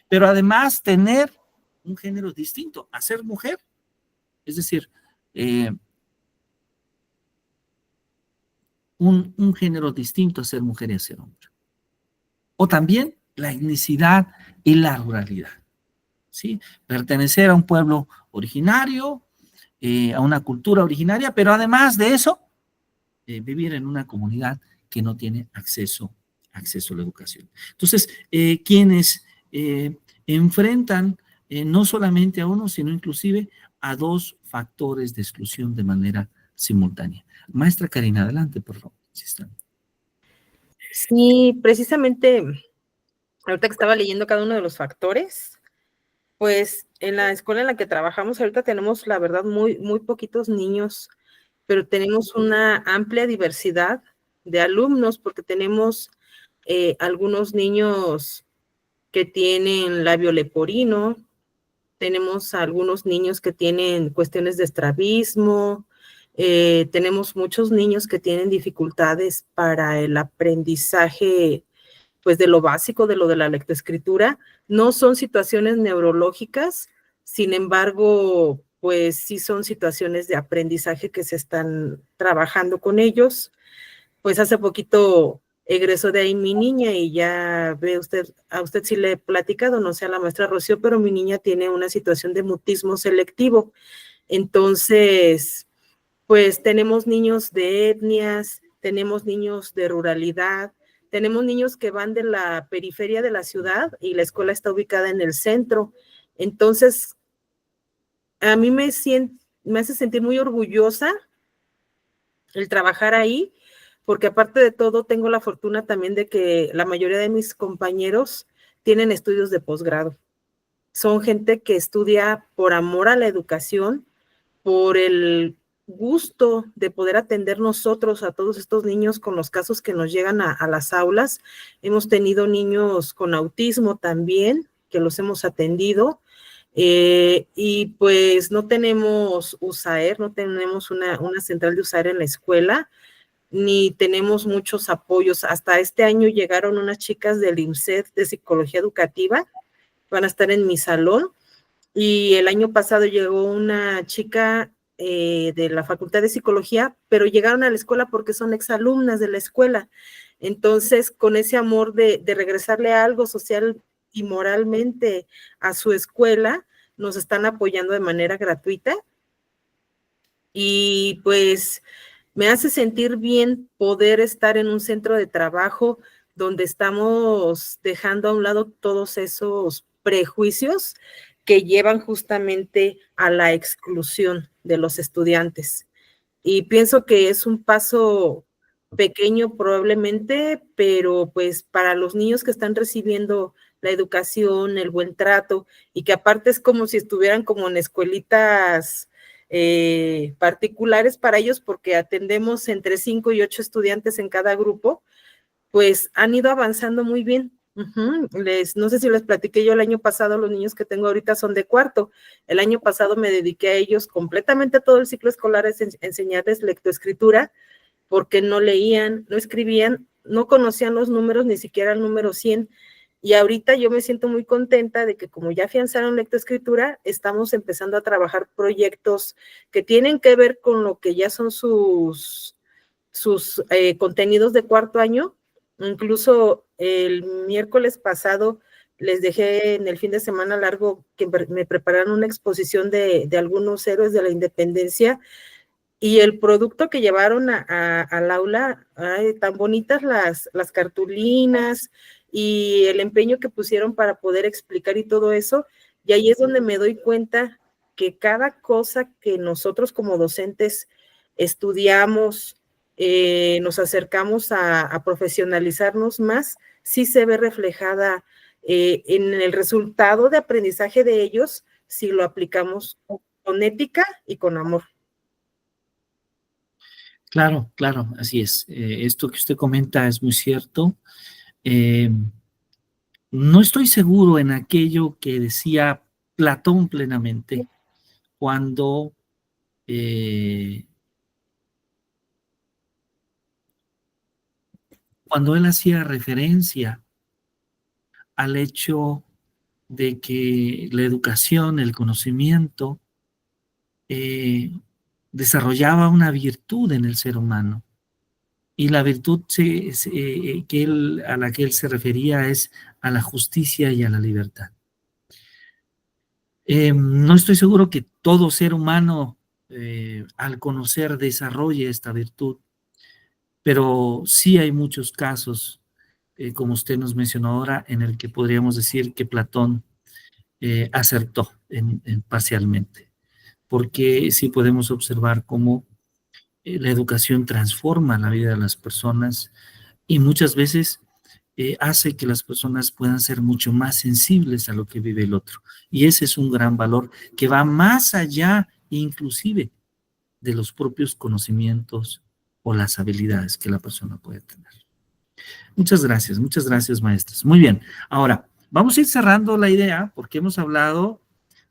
pero además tener un género distinto a ser mujer, es decir, un género distinto a ser mujer y a ser hombre. O también la etnicidad y la ruralidad, ¿sí? Pertenecer a un pueblo originario, a una cultura originaria, pero además de eso, vivir en una comunidad que no tiene acceso a la educación. Entonces, quienes enfrentan no solamente a uno, sino inclusive a dos factores de exclusión de manera simultánea. Maestra Karina, adelante, por favor. Sí, precisamente, ahorita que estaba leyendo cada uno de los factores, pues en la escuela en la que trabajamos ahorita tenemos, la verdad, muy poquitos niños, pero tenemos una amplia diversidad de alumnos, porque tenemos algunos niños que tienen labio leporino, tenemos algunos niños que tienen cuestiones de estrabismo, tenemos muchos niños que tienen dificultades para el aprendizaje, pues de lo básico, de lo de la lectoescritura. No son situaciones neurológicas, sin embargo, pues sí son situaciones de aprendizaje que se están trabajando con ellos. Pues hace poquito egresó de ahí mi niña y ya ve usted, a usted sí le he platicado, no sé a la maestra Rocío, pero mi niña tiene una situación de mutismo selectivo. Entonces, pues tenemos niños de etnias, tenemos niños de ruralidad, tenemos niños que van de la periferia de la ciudad y la escuela está ubicada en el centro. Entonces, a mí me hace sentir muy orgullosa el trabajar ahí, porque aparte de todo tengo la fortuna también de que la mayoría de mis compañeros tienen estudios de posgrado. Son gente que estudia por amor a la educación, por el gusto de poder atender nosotros a todos estos niños con los casos que nos llegan a las aulas. Hemos tenido niños con autismo también, que los hemos atendido, y pues no tenemos USAER, no tenemos una central de USAER en la escuela, ni tenemos muchos apoyos. Hasta este año llegaron unas chicas del IMSED de Psicología Educativa, van a estar en mi salón, y el año pasado llegó una chica de la Facultad de Psicología, pero llegaron a la escuela porque son exalumnas de la escuela. Entonces, con ese amor de regresarle algo social y moralmente a su escuela, nos están apoyando de manera gratuita. Y pues me hace sentir bien poder estar en un centro de trabajo donde estamos dejando a un lado todos esos prejuicios que llevan justamente a la exclusión de los estudiantes. Y pienso que es un paso pequeño probablemente, pero pues para los niños que están recibiendo la educación, el buen trato, y que aparte es como si estuvieran como en escuelitas particulares para ellos, porque atendemos entre 5 y 8 estudiantes en cada grupo, pues han ido avanzando muy bien. No sé si les platiqué yo el año pasado, los niños que tengo ahorita son de cuarto. El año pasado me dediqué a ellos completamente todo el ciclo escolar a enseñarles lectoescritura, porque no leían, no escribían, no conocían los números, ni siquiera el número 100. Y ahorita yo me siento muy contenta de que como ya afianzaron lectoescritura, estamos empezando a trabajar proyectos que tienen que ver con lo que ya son sus contenidos de cuarto año. Incluso el miércoles pasado les dejé en el fin de semana largo que me prepararon una exposición de algunos héroes de la independencia, y el producto que llevaron al aula, tan bonitas las cartulinas y el empeño que pusieron para poder explicar y todo eso, y ahí es donde me doy cuenta que cada cosa que nosotros como docentes estudiamos, nos acercamos a profesionalizarnos más, sí se ve reflejada en el resultado de aprendizaje de ellos si lo aplicamos con ética y con amor. Claro, claro, así es. Esto que usted comenta es muy cierto. No estoy seguro en aquello que decía Platón plenamente cuando él hacía referencia al hecho de que la educación, el conocimiento, desarrollaba una virtud en el ser humano. Y la virtud a la que él se refería es a la justicia y a la libertad. No estoy seguro que todo ser humano, al conocer, desarrolle esta virtud, pero sí hay muchos casos, como usted nos mencionó ahora, en el que podríamos decir que Platón acertó parcialmente, porque sí podemos observar cómo la educación transforma la vida de las personas y muchas veces hace que las personas puedan ser mucho más sensibles a lo que vive el otro. Y ese es un gran valor que va más allá, inclusive, de los propios conocimientos o las habilidades que la persona puede tener. Muchas gracias, maestros. Muy bien, ahora vamos a ir cerrando la idea porque hemos hablado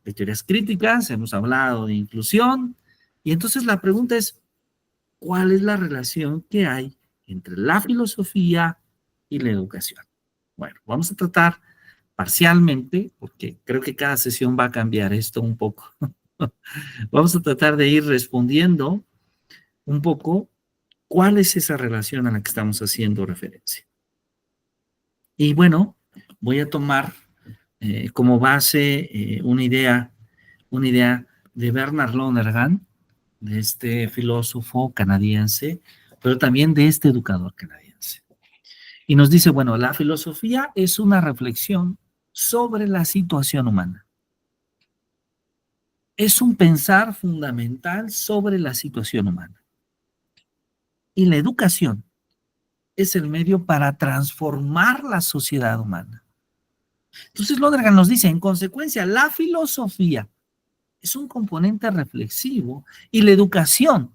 de teorías críticas, hemos hablado de inclusión, y entonces la pregunta es, ¿cuál es la relación que hay entre la filosofía y la educación? Bueno, vamos a tratar parcialmente, porque creo que cada sesión va a cambiar esto un poco. Vamos a tratar de ir respondiendo un poco cuál es esa relación a la que estamos haciendo referencia. Y bueno, voy a tomar como base una idea de Bernard Lonergan, de este filósofo canadiense, pero también de este educador canadiense. Y nos dice, bueno, la filosofía es una reflexión sobre la situación humana. Es un pensar fundamental sobre la situación humana. Y la educación es el medio para transformar la sociedad humana. Entonces Lonergan nos dice, en consecuencia, la filosofía es un componente reflexivo y la educación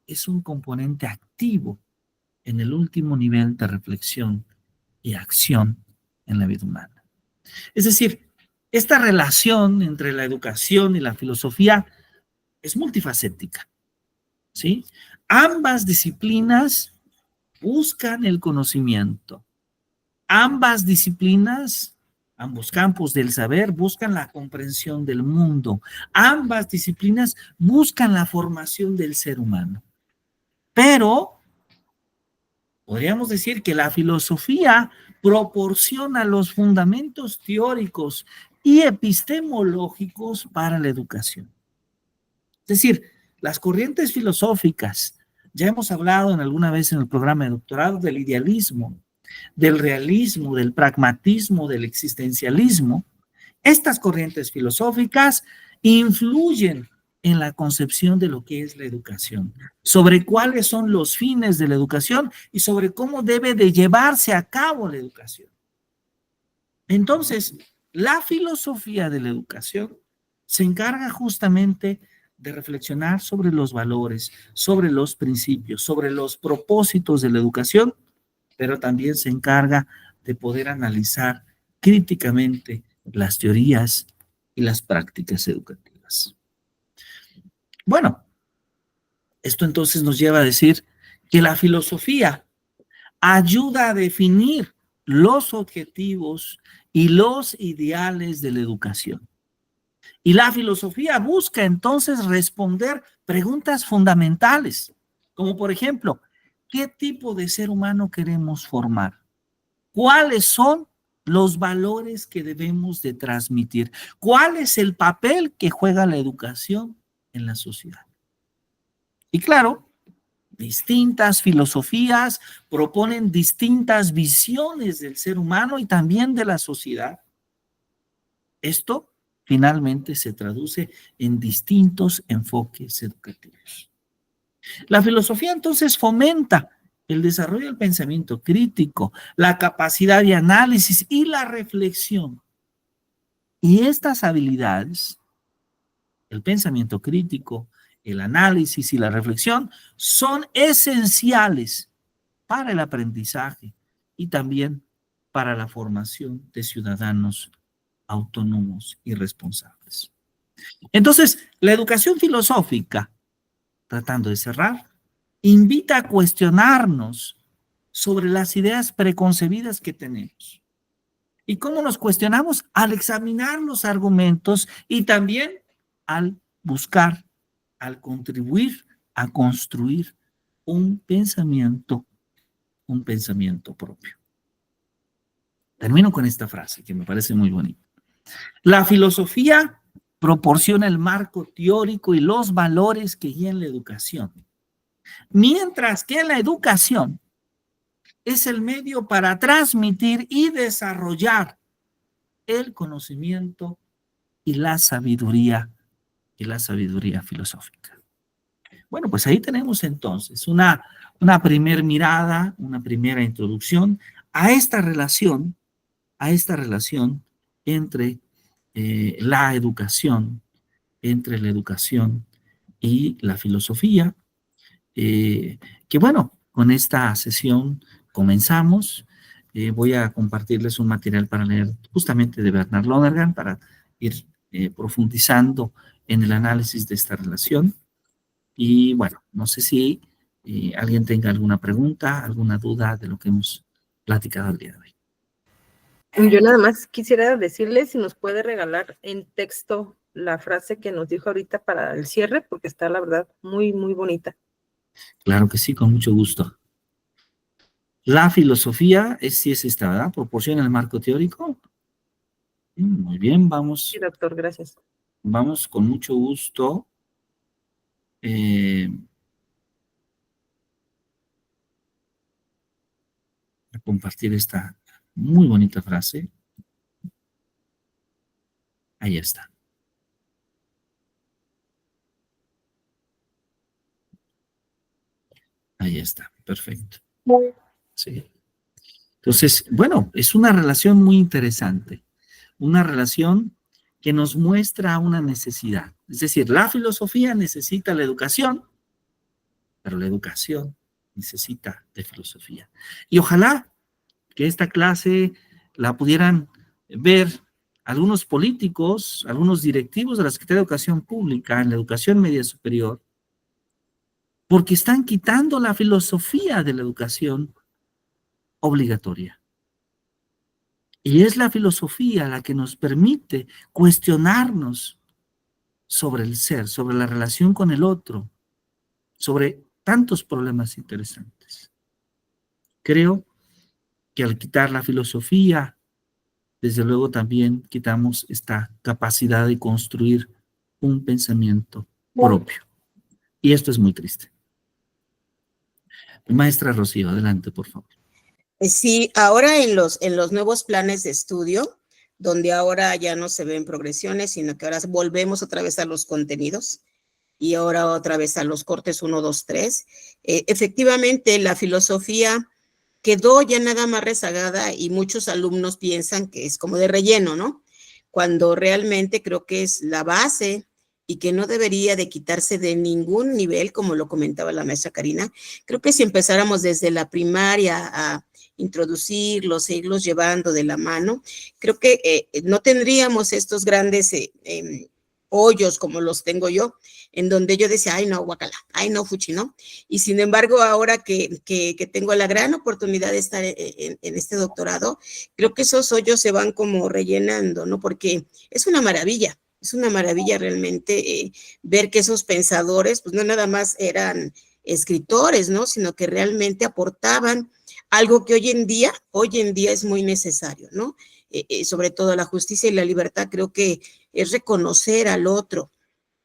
es un componente activo en el último nivel de reflexión y acción en la vida humana. Es decir, esta relación entre la educación y la filosofía es multifacética, ¿sí? Ambas disciplinas buscan el conocimiento. Ambas disciplinas, ambos campos del saber, buscan la comprensión del mundo. Ambas disciplinas buscan la formación del ser humano. Pero podríamos decir que la filosofía proporciona los fundamentos teóricos y epistemológicos para la educación. Es decir, las corrientes filosóficas, ya hemos hablado en alguna vez en el programa de doctorado del idealismo, del realismo, del pragmatismo, del existencialismo, estas corrientes filosóficas influyen en la concepción de lo que es la educación, sobre cuáles son los fines de la educación y sobre cómo debe de llevarse a cabo la educación. Entonces, la filosofía de la educación se encarga justamente de reflexionar sobre los valores, sobre los principios, sobre los propósitos de la educación, pero también se encarga de poder analizar críticamente las teorías y las prácticas educativas. Bueno, esto entonces nos lleva a decir que la filosofía ayuda a definir los objetivos y los ideales de la educación. Y la filosofía busca entonces responder preguntas fundamentales, como por ejemplo, ¿qué tipo de ser humano queremos formar? ¿Cuáles son los valores que debemos de transmitir? ¿Cuál es el papel que juega la educación en la sociedad? Y claro, distintas filosofías proponen distintas visiones del ser humano y también de la sociedad. Esto finalmente se traduce en distintos enfoques educativos. La filosofía entonces fomenta el desarrollo del pensamiento crítico, la capacidad de análisis y la reflexión. Y estas habilidades, el pensamiento crítico, el análisis y la reflexión, son esenciales para el aprendizaje y también para la formación de ciudadanos autónomos y responsables. Entonces, la educación filosófica, tratando de cerrar, invita a cuestionarnos sobre las ideas preconcebidas que tenemos. ¿Y cómo nos cuestionamos? Al examinar los argumentos y también al buscar, al contribuir a construir un pensamiento propio. Termino con esta frase que me parece muy bonita. La filosofía proporciona el marco teórico y los valores que guían la educación, mientras que la educación es el medio para transmitir y desarrollar el conocimiento y la sabiduría filosófica. Bueno, pues ahí tenemos entonces una primera mirada, una primera introducción a esta relación entre la educación y la filosofía, que bueno, con esta sesión comenzamos. Voy a compartirles un material para leer justamente de Bernard Lonergan para ir profundizando en el análisis de esta relación. Y bueno, no sé si alguien tenga alguna pregunta, alguna duda de lo que hemos platicado el día de hoy. Yo nada más quisiera decirle si nos puede regalar en texto la frase que nos dijo ahorita para el cierre, porque está, la verdad, muy, muy bonita. Claro que sí, con mucho gusto. La filosofía sí es esta, ¿verdad? Proporciona el marco teórico. Muy bien, vamos. Sí, doctor, gracias. Vamos con mucho gusto. A compartir esta muy bonita frase. Ahí está. Ahí está, perfecto. Sí. Entonces, bueno, es una relación muy interesante, una relación que nos muestra una necesidad. Es decir, la filosofía necesita la educación, pero la educación necesita de filosofía. Y ojalá que esta clase la pudieran ver algunos políticos, algunos directivos de la Secretaría de Educación Pública en la educación media superior, porque están quitando la filosofía de la educación obligatoria. Y es la filosofía la que nos permite cuestionarnos sobre el ser, sobre la relación con el otro, sobre tantos problemas interesantes. Creo que al quitar la filosofía, desde luego también quitamos esta capacidad de construir un pensamiento propio. Y esto es muy triste. Maestra Rocío, adelante, por favor. Sí, ahora en los nuevos planes de estudio, donde ahora ya no se ven progresiones, sino que ahora volvemos otra vez a los contenidos y ahora otra vez a los cortes 1, 2, 3. Efectivamente, la filosofía quedó ya nada más rezagada y muchos alumnos piensan que es como de relleno, ¿no? Cuando realmente creo que es la base y que no debería de quitarse de ningún nivel, como lo comentaba la maestra Karina. Creo que si empezáramos desde la primaria a introducirlos, seguirlos llevando de la mano, creo que no tendríamos estos grandes hoyos como los tengo yo, en donde yo decía, ay no, guacala, ay no, fuchi, ¿no? Y sin embargo, ahora que tengo la gran oportunidad de estar en este doctorado, creo que esos hoyos se van como rellenando, ¿no? Porque es una maravilla realmente ver que esos pensadores, pues no nada más eran escritores, ¿no? Sino que realmente aportaban algo que hoy en día es muy necesario, ¿no? Sobre todo la justicia y la libertad, creo que es reconocer al otro.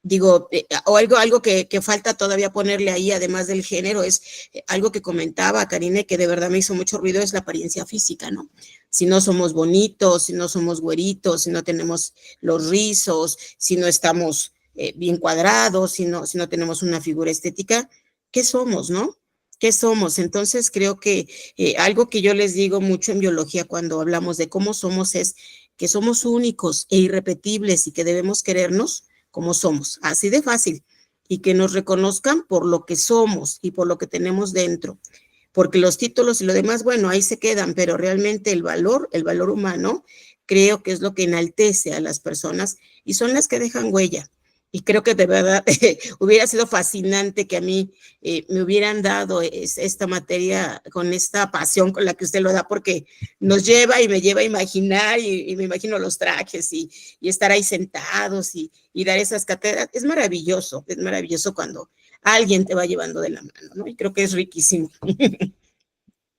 Digo, o algo que falta todavía ponerle ahí, además del género, es algo que comentaba Karine, que de verdad me hizo mucho ruido, es la apariencia física, ¿no? Si no somos bonitos, si no somos güeritos, si no tenemos los rizos, si no estamos bien cuadrados, si no tenemos una figura estética, ¿qué somos, no? ¿Qué somos? Entonces creo que algo que yo les digo mucho en biología cuando hablamos de cómo somos es que somos únicos e irrepetibles y que debemos querernos como somos, así de fácil, y que nos reconozcan por lo que somos y por lo que tenemos dentro, porque los títulos y lo demás, bueno, ahí se quedan, pero realmente el valor humano, creo que es lo que enaltece a las personas y son las que dejan huella. Y creo que de verdad hubiera sido fascinante que a mí me hubieran dado esta materia con esta pasión con la que usted lo da, porque nos lleva y me lleva a imaginar y me imagino los trajes y estar ahí sentados y dar esas cátedras. Es maravilloso cuando alguien te va llevando de la mano, ¿no? Y creo que es riquísimo.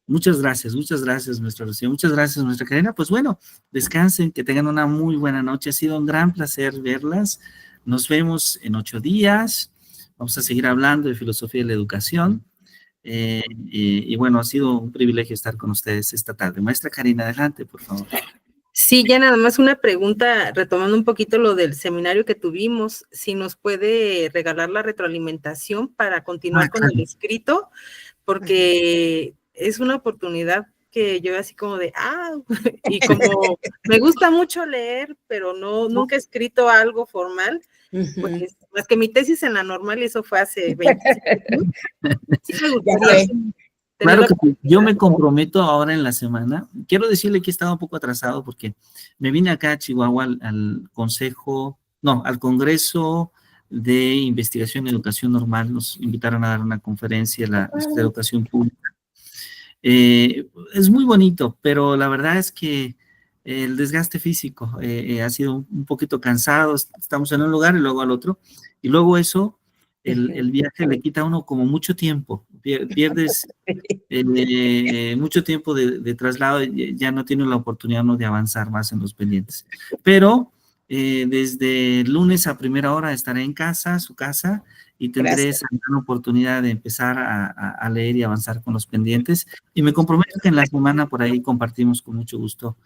Muchas gracias, maestra Lucía. Muchas gracias, maestra Karina. Pues bueno, descansen, que tengan una muy buena noche. Ha sido un gran placer verlas. Nos vemos en 8 días. Vamos a seguir hablando de filosofía de la educación. Y bueno, ha sido un privilegio estar con ustedes esta tarde. Maestra Karina, adelante, por favor. Sí, ya nada más una pregunta, retomando un poquito lo del seminario que tuvimos, si nos puede regalar la retroalimentación para continuar con el escrito, porque es una oportunidad que yo así como de, y como me gusta mucho leer, pero nunca he escrito algo formal, pues más que mi tesis en la normal, y eso fue hace 25 años. Sí me gustaría. Claro que sí. Yo me comprometo ahora en la semana. Quiero decirle que he estado un poco atrasado porque me vine acá a Chihuahua al Congreso de Investigación en Educación Normal. Nos invitaron a dar una conferencia en la Secretaría de Educación Pública. Es muy bonito, pero la verdad es que el desgaste físico ha sido un poquito cansado. Estamos en un lugar y luego al otro. Y luego eso, el viaje le quita a uno como mucho tiempo. Pierdes mucho tiempo de traslado, ya no tiene la oportunidad uno de avanzar más en los pendientes. Pero desde lunes a primera hora estaré en casa, su casa, y tendré esa gran oportunidad de empezar a leer y avanzar con los pendientes. Y me comprometo que en la semana por ahí compartimos con mucho gusto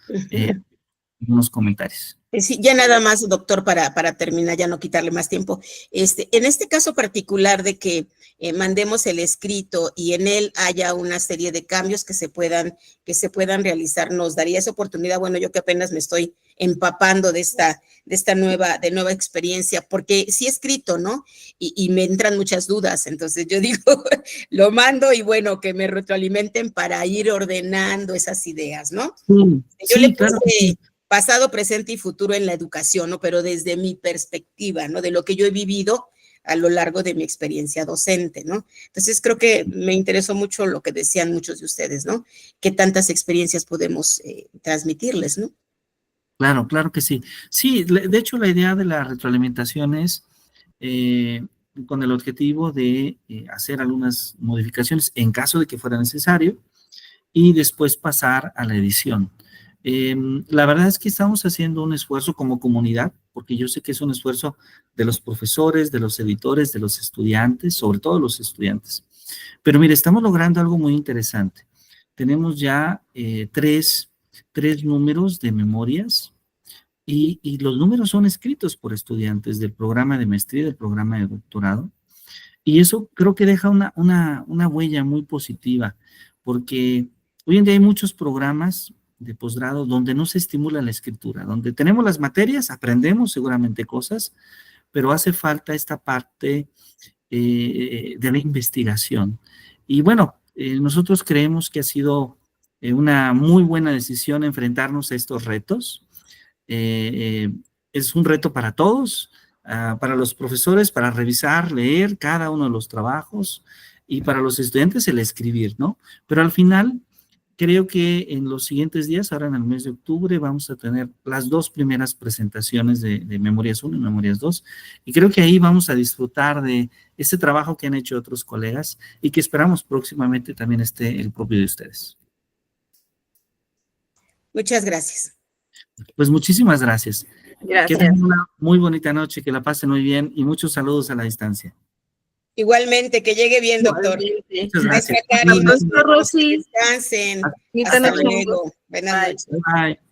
unos comentarios. Sí, ya nada más, doctor, para terminar, ya no quitarle más tiempo. En este caso particular de que mandemos el escrito y en él haya una serie de cambios que se puedan realizar, nos daría esa oportunidad. Bueno, yo que apenas me estoy empapando de esta nueva experiencia, porque sí he escrito, ¿no? Y me entran muchas dudas, entonces yo digo, lo mando y bueno, que me retroalimenten para ir ordenando esas ideas, ¿no? Yo le puse pasado, presente y futuro en la educación, ¿no? Pero desde mi perspectiva, ¿no? De lo que yo he vivido a lo largo de mi experiencia docente, ¿no? Entonces creo que me interesó mucho lo que decían muchos de ustedes, ¿no? Qué tantas experiencias podemos transmitirles, ¿no? Claro, claro que sí. Sí, de hecho la idea de la retroalimentación es con el objetivo de hacer algunas modificaciones en caso de que fuera necesario y después pasar a la edición. La verdad es que estamos haciendo un esfuerzo como comunidad, porque yo sé que es un esfuerzo de los profesores, de los editores, de los estudiantes, sobre todo los estudiantes. Pero mire, estamos logrando algo muy interesante. tenemos ya tres números de memorias y los números son escritos por estudiantes del programa de maestría y del programa de doctorado. Y eso creo que deja una huella muy positiva, porque hoy en día hay muchos programas de posgrado donde no se estimula la escritura, donde tenemos las materias, aprendemos seguramente cosas, pero hace falta esta parte de la investigación. Y bueno, nosotros creemos que ha sido una muy buena decisión enfrentarnos a estos retos. Es un reto para todos, para los profesores, para revisar, leer cada uno de los trabajos, y para los estudiantes el escribir, ¿no? Pero al final, creo que en los siguientes días, ahora en el mes de octubre, vamos a tener las dos primeras presentaciones de Memorias 1 y Memorias 2, y creo que ahí vamos a disfrutar de ese trabajo que han hecho otros colegas y que esperamos próximamente también esté el propio de ustedes. Muchas gracias. Pues muchísimas gracias. Gracias. Que tengan una muy bonita noche, que la pasen muy bien y muchos saludos a la distancia. Igualmente, que llegue bien, doctor. Muchas gracias. Maestra Cari, Rosy. descansen. Bonita Hasta noche. luego. Buenas noches. Bye.